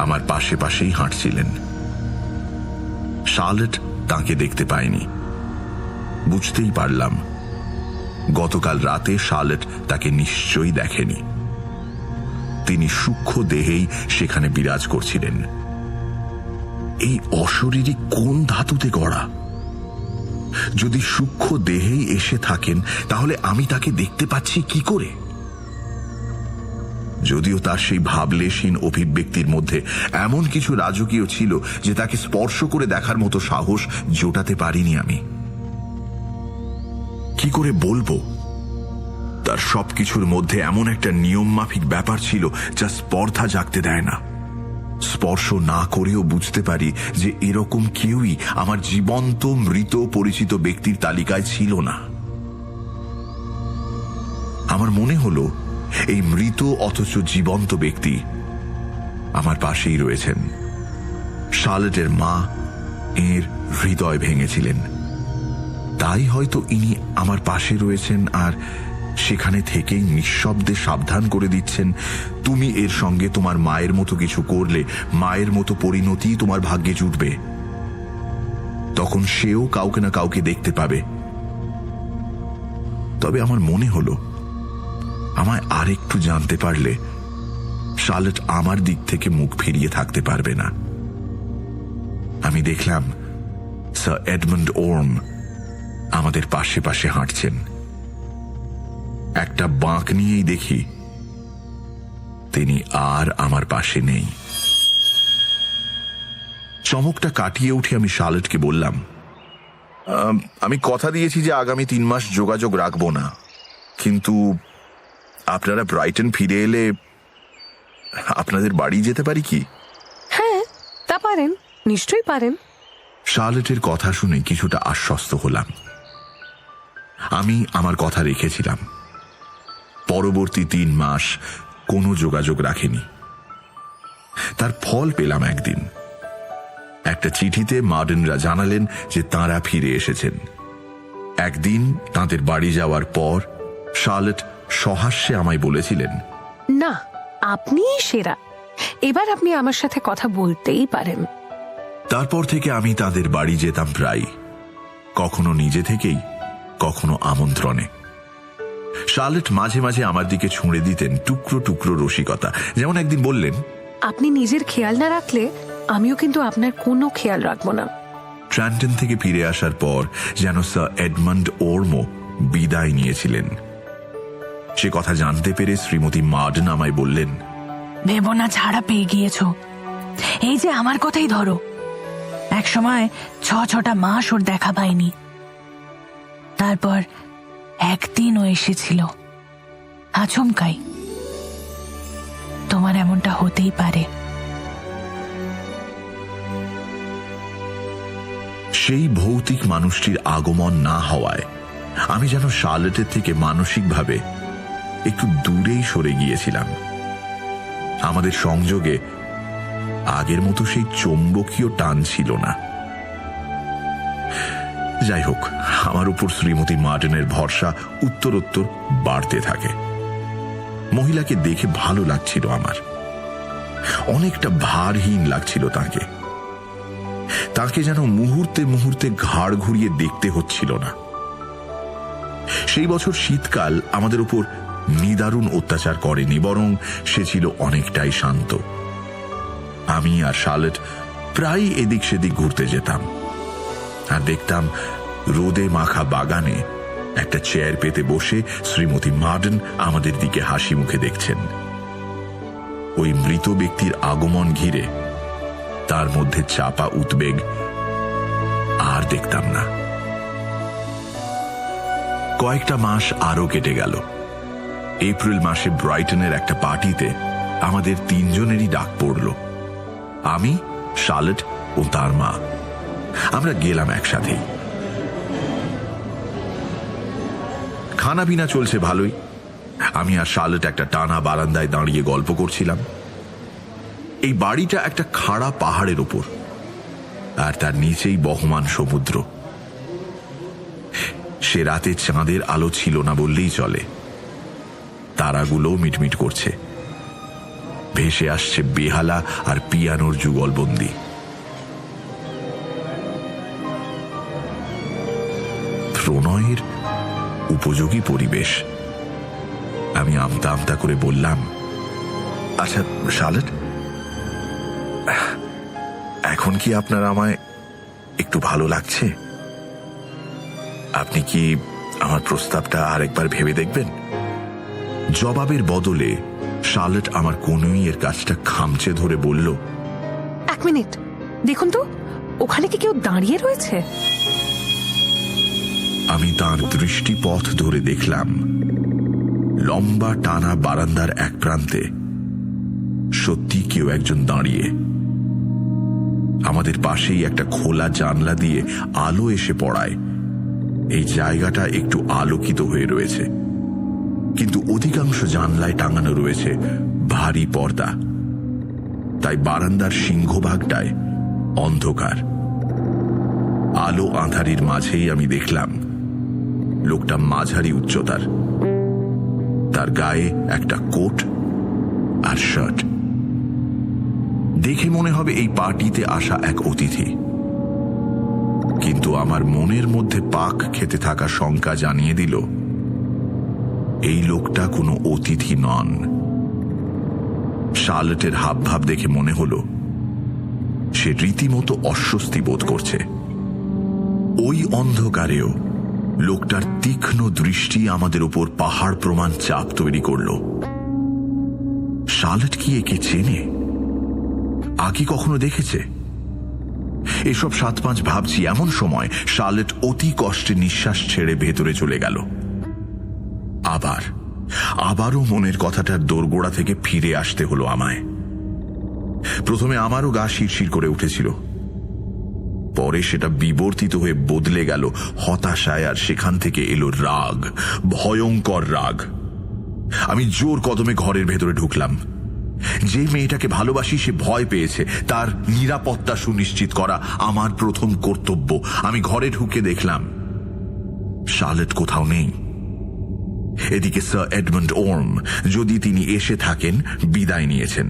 [SPEAKER 3] আমার পাশে পাশেই হাঁটছিলেন। শার্লেট তাকে দেখতে পায়নি। বুঝতেই পারলাম গতকাল রাতে শার্লেট তাকে নিশ্চয়ই দেখেনি। তিনি সূক্ষ্ম দেহেই সেখানে বিরাজ করছিলেন। এই অশরীরী কোন ধাতুতে গড়া? যদি সূক্ষ্ম দেহেই এসে থাকেন, তাহলে আমি তাকে দেখতে পাচ্ছি কি করে? যদিও তার সেই ভাবলেশহীন অভিব্যক্তির মধ্যে এমন কিছু রাজকীয় ছিল যে তাকে স্পর্শ করে দেখার মতো সাহস জোটাতে পারিনি আমি। কি করে বলবো? তার সবকিছুর মধ্যে এমন একটা নিয়মমাফিক ব্যাপার ছিল যা স্পর্ধা জাগতে দেয় না। স্পর্শ না করেও বুঝতে পারি যে এরকম কেউই আমার জীবন্ত মৃত পরিচিত ব্যক্তির তালিকায় ছিল না। আমার মনে হলো এই মৃত অথচ জীবন্ত ব্যক্তি আমার পাশেই রয়েছেন। শার্লেটের মা এর হৃদয় ভেঙেছিলেন, তাই হয়তো ইনি আমার পাশে রয়েছেন আর সেখানে থেকেই নিঃশব্দে সাবধান করে দিচ্ছেন, তুমি এর সঙ্গে তোমার মায়ের মতো কিছু করলে মায়ের মতো পরিণতি তোমার ভাগ্যে জুটবে। তখন সেও কাউকে না কাউকে দেখতে পাবে। তবে আমার মনে হলো আমায় আরেকটু জানতে পারলে শার্লেট আমার দিক থেকে মুখ ফিরিয়ে থাকতে পারবে না। আমি দেখলাম স্যার এডমন্ড ওর্ম আমাদের পাশে পাশে হাঁটছেন। একটা বাঁক নিয়েই দেখি তিনি আর আমার পাশে নেই। চমকটা কাটিয়ে উঠে আমি শার্লেটকে বললাম, আমি কথা দিয়েছি যে আগামী 3 মাস যোগাযোগ রাখবো না, কিন্তু আপনারা ব্রাইটন ফিরে এলে আপনাদের বাড়ি যেতে পারি কি?
[SPEAKER 6] হ্যাঁ, তা পারেন, নিশ্চয়ই পারেন।
[SPEAKER 3] শার্লেটের কথা শুনে কিছুটা আশ্বস্ত হলাম। আমি আমার কথা রেখেছিলাম। পরবর্তী 3 মাস কোনো যোগাযোগ রাখেনি। তার ফল পেলাম একদিন। একটা চিঠিতে মার্ডেনরা জানালেন যে তাঁরা ফিরে এসেছেন। একদিন তাঁদের বাড়ি যাওয়ার পর শার্লেট সহাস্যে আমায় বলেছিলেন,
[SPEAKER 6] না, আপনিই সেরা, এবার আপনি আমার সাথে কথা বলতেই পারেন।
[SPEAKER 3] তারপর থেকে আমি তাদের বাড়ি যেতাম প্রায়, কখনো নিজে থেকেই, কখনো আমন্ত্রণে। শার্লেট মাঝে মাঝে আমার দিকে ছুঁড়ে দিতেন টুকরো টুকরো রসিকতা। যেমন একদিন বললেন,
[SPEAKER 6] আপনি নিজের খেয়াল না রাখলে আমিও কিন্তু আপনার কোনো খেয়াল রাখবো না।
[SPEAKER 3] ট্রান্টন থেকে ফিরে আসার পর যেন স্যার এডমন্ড ওরমো বিদায় নিয়েছিলেন। সে কথা জানতে পেরে শ্রীমতী মার্ডেন আমায় বললেন,
[SPEAKER 5] ভেবো না ছাড়া পেয়ে গিয়েছো। এই যে আমার কথাই ধরো, একসময় 6 মাস ওর দেখা পাইনি। তারপর একদিন ও এসেছিল, আচমকাই। তোমার এমনটা হতেই পারে।
[SPEAKER 3] সেই ভৌতিক মানুষটির আগমন না হওয়ায় আমি যেন শার্লেটের থেকে মানসিকভাবে একটু দূরেই সরে গিয়েছিলাম। আমাদের সংযোগে আগের মতো সেই চৌম্বকীয় টান ছিল না। যাই হোক, আমার উপর শ্রীমতী মার্ডেনের ভরসা উত্তরোত্তর বাড়তে থাকে। মহিলাকে দেখে ভালো লাগছিল আমার, অনেকটা ভারহীন লাগছিল তাকে। তাকে যেন মুহূর্তে মুহূর্তে ঘাড় ঘুরিয়ে দেখতে হচ্ছিল না। সেই বছর শীতকাল আমাদের উপর নিদারুণ অত্যাচার করেনি, বরং সে ছিল অনেকটাই শান্ত। আমি আর শার্লেট প্রায় এদিক সেদিক ঘুরতে যেতাম, আর দেখতাম রোদে মাখা বাগানে একটা চেয়ার পেতে বসে শ্রীমতী মার্ডেন আমাদের দিকে হাসি মুখে দেখছেন। ওই মৃত ব্যক্তির আগমন ঘিরে তার মধ্যে চাপা উদ্বেগ আর দেখতাম না। কয়েকটা মাস আরো কেটে গেল। এপ্রিল মাসে ব্রাইটনের একটা পার্টিতে আমাদের 3 জনেরই ডাক পড়ল। আমি, শার্লেট ও তার মা। আমরা গেলাম একসাথেই। খানা পিনা চলছে ভালোই। আমি আর শার্লেট একটা টানা বারান্দায় দাঁড়িয়ে গল্প করছিলাম। এই বাড়িটা একটা খাড়া পাহাড়ের ওপর, আর তার নিচেই বহমান সমুদ্র। সে রাতে চাঁদের আলো ছিল না বললেই চলে। তারাগুলো মিটমিট করছে, ভেসে আসছে বেহালা আর পিয়ানোর যুগলবন্দি। প্রণয়ের উপযোগী পরিবেশ। আমি আমতা আমতা করে বললাম, আচ্ছা শার্লেট, এখন কি আপনার আমায় একটু ভালো লাগছে? আপনি কি আমার প্রস্তাবটা আরেকবার ভেবে দেখবেন? জবাবের বদলে শার্লেট আমার কনুইয়ের কাজটা খামচে ধরে বলল,
[SPEAKER 6] 1 মিনিট দেখুন তো, ওখানে কি কেউ দাঁড়িয়ে রয়েছে?
[SPEAKER 3] আমি তার দৃষ্টিপথ ধরে দেখলাম লম্বা টানা বারান্দার এক প্রান্তে সত্যি কেউ একজন দাঁড়িয়ে। আমাদের পাশেই একটা খোলা জানলা দিয়ে আলো এসে পড়ায় এই জায়গাটা একটু আলোকিত হয়ে রয়েছে, কিন্তু অধিকাংশ জানলায় টাঙানো রয়েছে ভারী পর্দা। তাই বারান্দার সিংহভাগটায় অন্ধকার। আলো আঁধারির মাঝেই আমি দেখলাম লোকটা মাঝারি উচ্চতার, তার গায়ে একটা কোট আর শার্ট। দেখে মনে হবে এই পার্টিতে আসা এক অতিথি, কিন্তু আমার মনের মধ্যে পাক খেতে থাকা শঙ্কা জানিয়ে দিল এই লোকটা কোনো অতিথি নন। শার্লেটের হাবভাব দেখে মনে হলো সে রীতিমতো অস্বস্তি বোধ করছে। ওই অন্ধকারেও লোকটার তীক্ষ্ণ দৃষ্টি আমাদের উপর পাহাড় প্রমাণ চাপ তৈরি করল। শার্লেট কি একে চেনে? আগে কখনো দেখেছে? এসব 7-5 ভাবছি, এমন সময় শার্লেট অতি কষ্টে নিঃশ্বাস ছেড়ে ভেতরে চলে গেল। আবার আবারও মনের কথাটার দোরগোড়া থেকে ফিরে আসতে হলো আমায়। প্রথমে আমারও গা শিরশির করে উঠেছিল, পরে সেটা বিবর্তিত হয়ে বদলে গেল হতাশায়, আর সেখান থেকে এলো রাগ, ভয়ঙ্কর রাগ। আমি জোর কদমে ঘরের ভেতরে ঢুকলাম। যে মেয়েটাকে ভালোবাসি সে ভয় পেয়েছে, তার নিরাপত্তা সুনিশ্চিত করা আমার প্রথম কর্তব্য। আমি ঘরে ঢুকে দেখলাম শার্লেট কোথাও নেই। এদিকে স্যার এডমন্ড ওর্ম, যদি তিনি এসে থাকেন, বিদায় নিয়েছেন।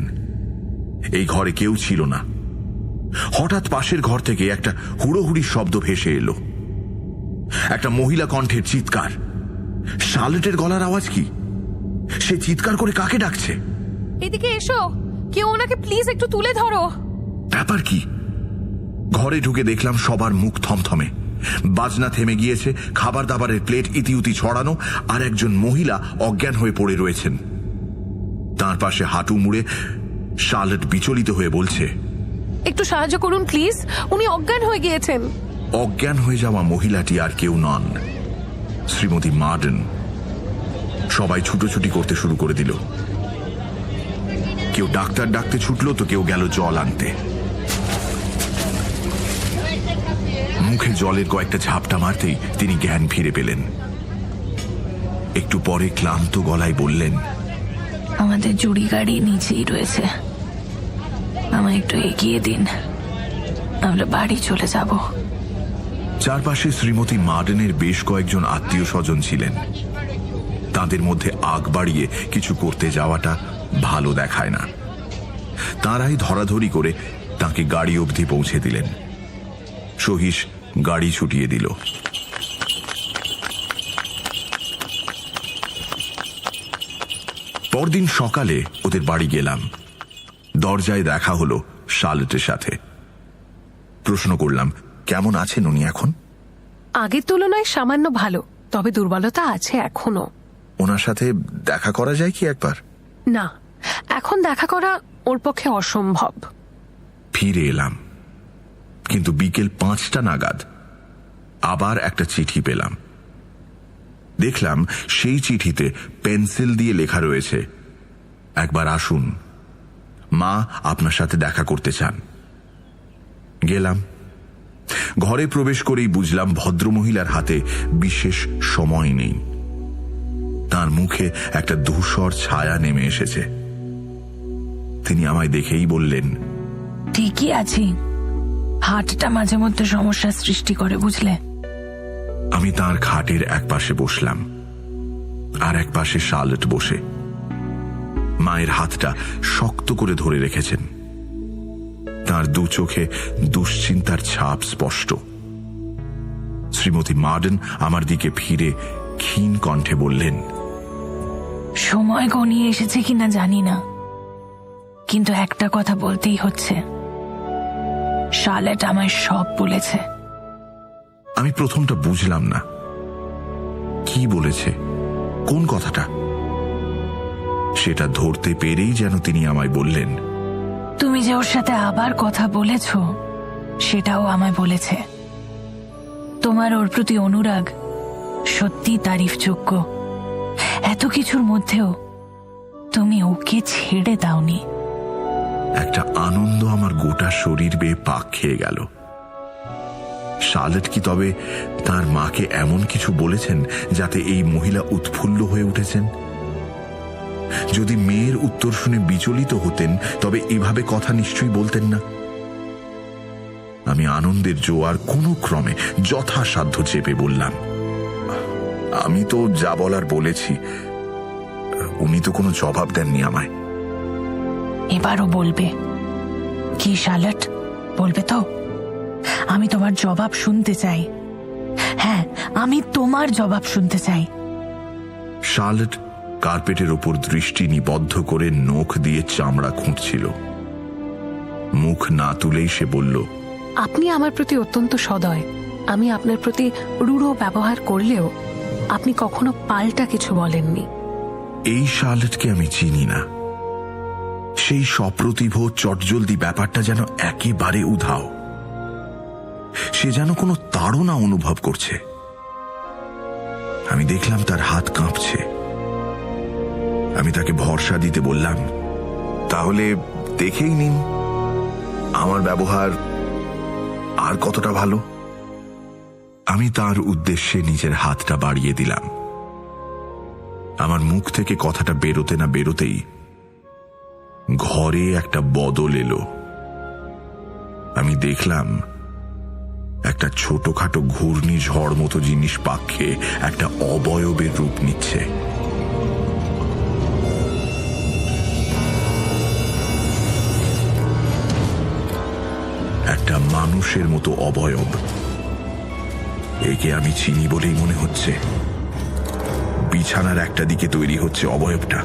[SPEAKER 3] এই ঘরে কেউ ছিল না। হঠাৎ পাশের ঘর থেকে একটা হুড়োহুড়ির শব্দ ভেসে এলো, একটা মহিলা কণ্ঠের চিৎকার। শার্লেটের গলার আওয়াজ কি? সে চিৎকার করে কাকে ডাকছে?
[SPEAKER 6] এদিকে এসো, কেউ ওনাকে প্লিজ একটু তুলে ধরো।
[SPEAKER 3] ব্যাপার কি? ঘরে ঢুকে দেখলাম সবার মুখ থমথমে, বাজনা থেমে গিয়েছে, খাবার দাবারের প্লেট ইতিউতি ছড়ানো, আর একজন মহিলা অজ্ঞান হয়ে পড়ে রয়েছেন। তার পাশে হাঁটু মুড়ে শার্লেট বিচলিত হয়ে বলছে,
[SPEAKER 6] একটু সাহায্য করুন প্লিজ, উনি অজ্ঞান হয়ে গিয়েছেন।
[SPEAKER 3] অজ্ঞান হয়ে যাওয়া মহিলাটি আর কেউ নন, শ্রীমতী মার্ডেন। সবাই ছুটোছুটি করতে শুরু করে দিল। কেউ ডাক্তার ডাকতে ছুটলো, তো কেউ গেল জল আনতে। মুখে জলের কয়েকটা ঝাপটা মারতেই তিনি জ্ঞান ফিরে পেলেন। একটু পরে ক্লান্ত গলায় বললেন,
[SPEAKER 5] আমাদের জুড়ি গাড়ি নিচেই রয়েছে, আমায় একটু এগিয়ে দিন, আমরা বাড়ি চলে যাব।
[SPEAKER 3] চারপাশে শ্রীমতী মার্ডেনের বেশ কয়েকজন আত্মীয় স্বজন ছিলেন। তাদের মধ্যে আগ বাড়িয়ে কিছু করতে যাওয়াটা ভালো দেখায় না। তারাই ধরাধরি করে তাকে গাড়ি অবধি পৌঁছে দিলেন। সহিস গাড়ি ছুটিয়ে দিল। পরদিন সকালে ওদের বাড়ি গেলাম। দরজায় দেখা হলো শার্লেটের সাথে। প্রশ্ন করলাম, কেমন আছেন উনি এখন?
[SPEAKER 6] আগের তুলনায় সামান্য ভালো, তবে দুর্বলতা আছে এখনো।
[SPEAKER 3] ওনার সাথে দেখা করা যায় কি একবার?
[SPEAKER 6] না, এখন দেখা করা ওর পক্ষে অসম্ভব।
[SPEAKER 3] ফিরে এলাম, কিন্তু বিকেল 5টা নাগাদ আবার একটা চিঠি পেলাম। দেখলাম সেই চিঠিতে পেন্সিল দিয়ে লেখা রয়েছে, একবার আসুন, মা আপনার সাথে দেখা করতে চান। গেলাম। ঘরে প্রবেশ করেই বুঝলাম ভদ্রমহিলার হাতে বিশেষ সময় নেই। তার মুখে একটা ধূসর ছায়া নেমে এসেছে। তিনি আমায় দেখেই বললেন,
[SPEAKER 5] ঠিকই আছি, হার্টটা মাঝে মধ্যে সমস্যার সৃষ্টি করে, বুঝলে।
[SPEAKER 3] আমি তার খাটের এক পাশে বসলাম, আর এক পাশে শার্লেট বসে। মায়ের হাতটা শক্ত করে ধরে রেখেছেন। তার দু চোখে দুশ্চিন্তার ছাপ স্পষ্ট। শ্রীমতী মার্ডেন আমার দিকে ফিরে ক্ষীণ কণ্ঠে বললেন,
[SPEAKER 5] সময় গনিয়ে এসেছে কিনা জানি না, কিন্তু একটা কথা বলতেই হচ্ছে, শার্লেট আমায় সব বলেছে।
[SPEAKER 3] আমি প্রথমটা বুঝলাম না, কি বলেছে, কোন কথাটা। সেটা ধরতে পেরেই যেন তিনি আমায় বললেন,
[SPEAKER 5] তুমি যে ওর সাথে আবার কথা বলেছ, সেটাও আমায় বলেছে। তোমার ওর প্রতি অনুরাগ সত্যি তারিফযোগ্য। এত কিছুর মধ্যেও তুমি ওকে ছেড়ে দাওনি।
[SPEAKER 3] একটা আনন্দ আমার গোটা শরীর বেয়ে পাক খেয়ে গেল। শার্লেট কি তবে তার মাকে এমন কিছু বলেছেন যাতে এই মহিলা উৎফুল্ল হয়ে উঠেছেন? যদি মেয়ের উত্তর শুনে বিচলিত হতেন, তবে এভাবে কথা নিশ্চয়ই বলতেন না। আমি আনন্দের জোয়ার কোনো ক্রমে যথাসাধ্য চেপে বললাম, আমি তো যা বলার বলেছি। উনি তো কোনো জবাব দেননি আমায়।
[SPEAKER 5] এবারও বলবে কি শার্লেট? বলবে তো? আমি তোমার জবাব শুনতে চাই। হ্যাঁ, আমি তোমার জবাব শুনতে চাই।
[SPEAKER 3] শার্লেট কার্পেটের ওপর দৃষ্টি নিবদ্ধ করে নখ দিয়ে চামড়া খুঁটছিল। মুখ না তুলেই সে বলল,
[SPEAKER 6] আপনি আমার প্রতি অত্যন্ত সদয়। আমি আপনার প্রতি রূঢ় ব্যবহার করলেও আপনি কখনো পাল্টা কিছু বলেননি।
[SPEAKER 3] এই শার্লেটকে আমি চিনি না। সেই সপ্রতিভ চটজলদি ব্যাপারটা যেন একেবারে উধাও। সে যেন কোনো তাড়না অনুভব করছে। আমি দেখলাম তার হাত কাঁপছে। আমি তাকে ভরসা দিতে বললাম, তাহলে দেখেই নিন আমার ব্যবহার আর কতটা ভালো। আমি তার উদ্দেশ্যে নিজের হাতটা বাড়িয়ে দিলাম। আমার মুখ থেকে কথাটা বেরোতে না বেরোতেই ঘরে একটা বদল এলো। আমি দেখলাম একটা ছোটখাটো ঘূর্ণিঝড় মতো জিনিস পাক্ষে একটা অবয়বের রূপ নিচ্ছে। একটা মানুষের মতো অবয়ব। একে আমি চিনি বলেই মনে হচ্ছে। বিছানার একটা দিকে তৈরি হচ্ছে অবয়বটা।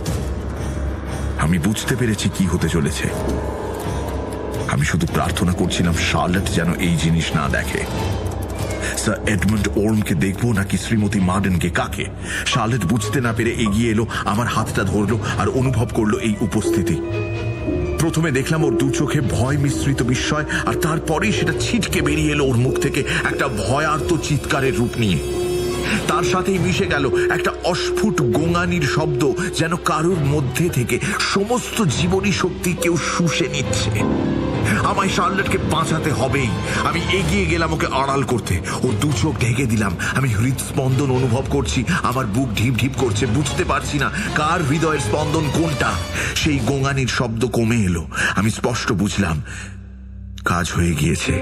[SPEAKER 3] আমি বুঝতে পেরেছি কি হতে চলেছে। আমি শুধু প্রার্থনা করছিলাম শার্লট যেন এই জিনিস না দেখে। স্যার এডমন্ড ওর্মকে দেখবো নাকি শ্রীমতী মার্ডেনকে, কাকে? শার্লট বুঝতে না পেরে এগিয়ে এলো, আমার হাতটা ধরলো আর অনুভব করলো এই উপস্থিতি। প্রথমে দেখলাম ওর দু চোখে ভয় মিশ্রিত বিস্ময়, আর তারপরেই সেটা ছিটকে বেরিয়ে এলো ওর মুখ থেকে একটা ভয়ার্ত চিৎকারের রূপ নিয়ে। তার সাথেই মিশে গেল একটা অস্ফুট গোঙানির শব্দ, যেন কারুর মধ্যে থেকে সমস্ত জীবনী শক্তি কেউ শুষে নিচ্ছে। আমায় শার্লটকে বাঁচাতে হবেই। আমি এগিয়ে গেলাম ওকে আড়াল করতে। ওর দু চোখ ঢেকে দিলাম। আমি হৃদস্পন্দন অনুভব করছি, আমার বুক ঢিপ ঢিপ করছে। বুঝতে পারছি না কার হৃদয়ের স্পন্দন কোনটা। সেই গোঙানির শব্দ কমে এলো। আমি স্পষ্ট বুঝলাম কাজ হয়ে গিয়েছে।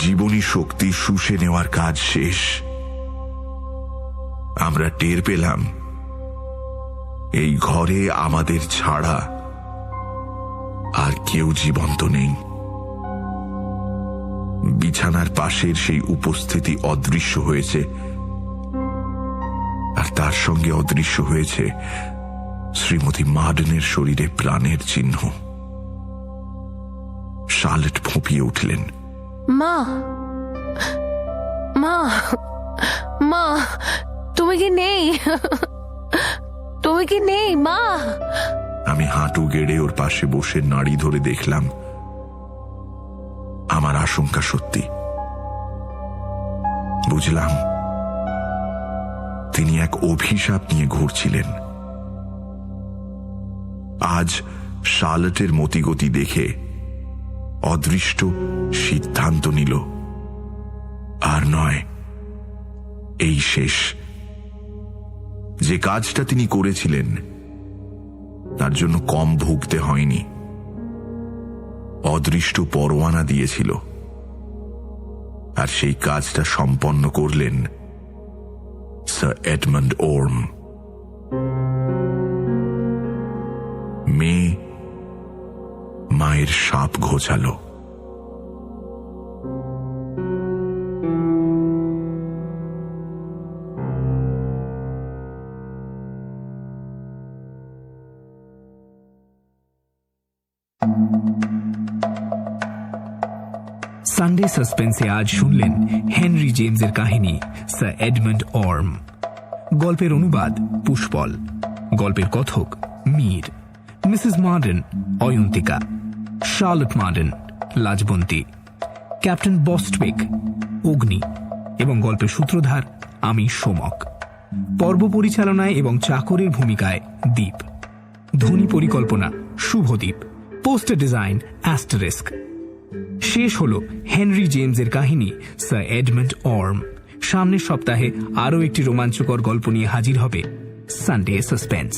[SPEAKER 3] জীবনী শক্তি শুষে নেওয়ার কাজ শেষ। আমরা টের পেলাম এই ঘরে আমাদের ছাড়া আর কেউ জীবন্ত নেই। বিছানার পাশের সেই উপস্থিতি অদৃশ্য হয়েছে, আর তার সঙ্গে অদৃশ্য হয়েছে শ্রীমতী মার্ডেনের শরীরে প্রাণের চিহ্ন। শার্লট ফুঁপিয়ে উঠলেন,
[SPEAKER 6] মা, মা, মা, তুমি কি নেই? তুমি কি নেই মা?
[SPEAKER 3] আমি হাঁটু গেড়ে ওর পাশে বসে নাড়ি ধরে দেখলাম আমার আশঙ্কা সত্যি। বুঝলাম তিনি এক অভিশাপ নিয়ে ঘুরছিলেন। আজ শার্লটের মতিগতি দেখে অদৃষ্ট সিদ্ধান্ত নিল, আর নয়, এই শেষ। যে কাজটা তিনি করেছিলেন তার জন্য কম ভুগতে হয়নি। অদৃষ্ট পরোয়ানা দিয়েছিল, আর সেই কাজটা সম্পন্ন করলেন স্যার এডমন্ড ওর্ম। মেয়ে মায়ের সাপ ঘোচালো।
[SPEAKER 2] সানডে সাসপেন্সে আজ শুনলেন হেনরি জেমসের কাহিনী স্যার এডমন্ড ওর্ম। গল্পের অনুবাদ পুষ্পল। গল্পের কথক মীর। মিসেস মার্ডেন অয়ন্তিকা। শার্লট মার্ডেন লাজবন্তী। ক্যাপ্টেন বস্টউইক অগ্নি। এবং গল্পের সূত্রধার আমি সোমক। পর্ব পরিচালনায় এবং চাকরের ভূমিকায় দীপ। ধ্বনি পরিকল্পনা শুভদীপ। Poster design asterisk. শেষ হল হেনরি জেমসের কাহিনী স্যার এডমন্ড ওর্ম। সামনের সপ্তাহে আরও একটি রোমাঞ্চকর গল্প নিয়ে হাজির হবে সানডে সাসপেন্স।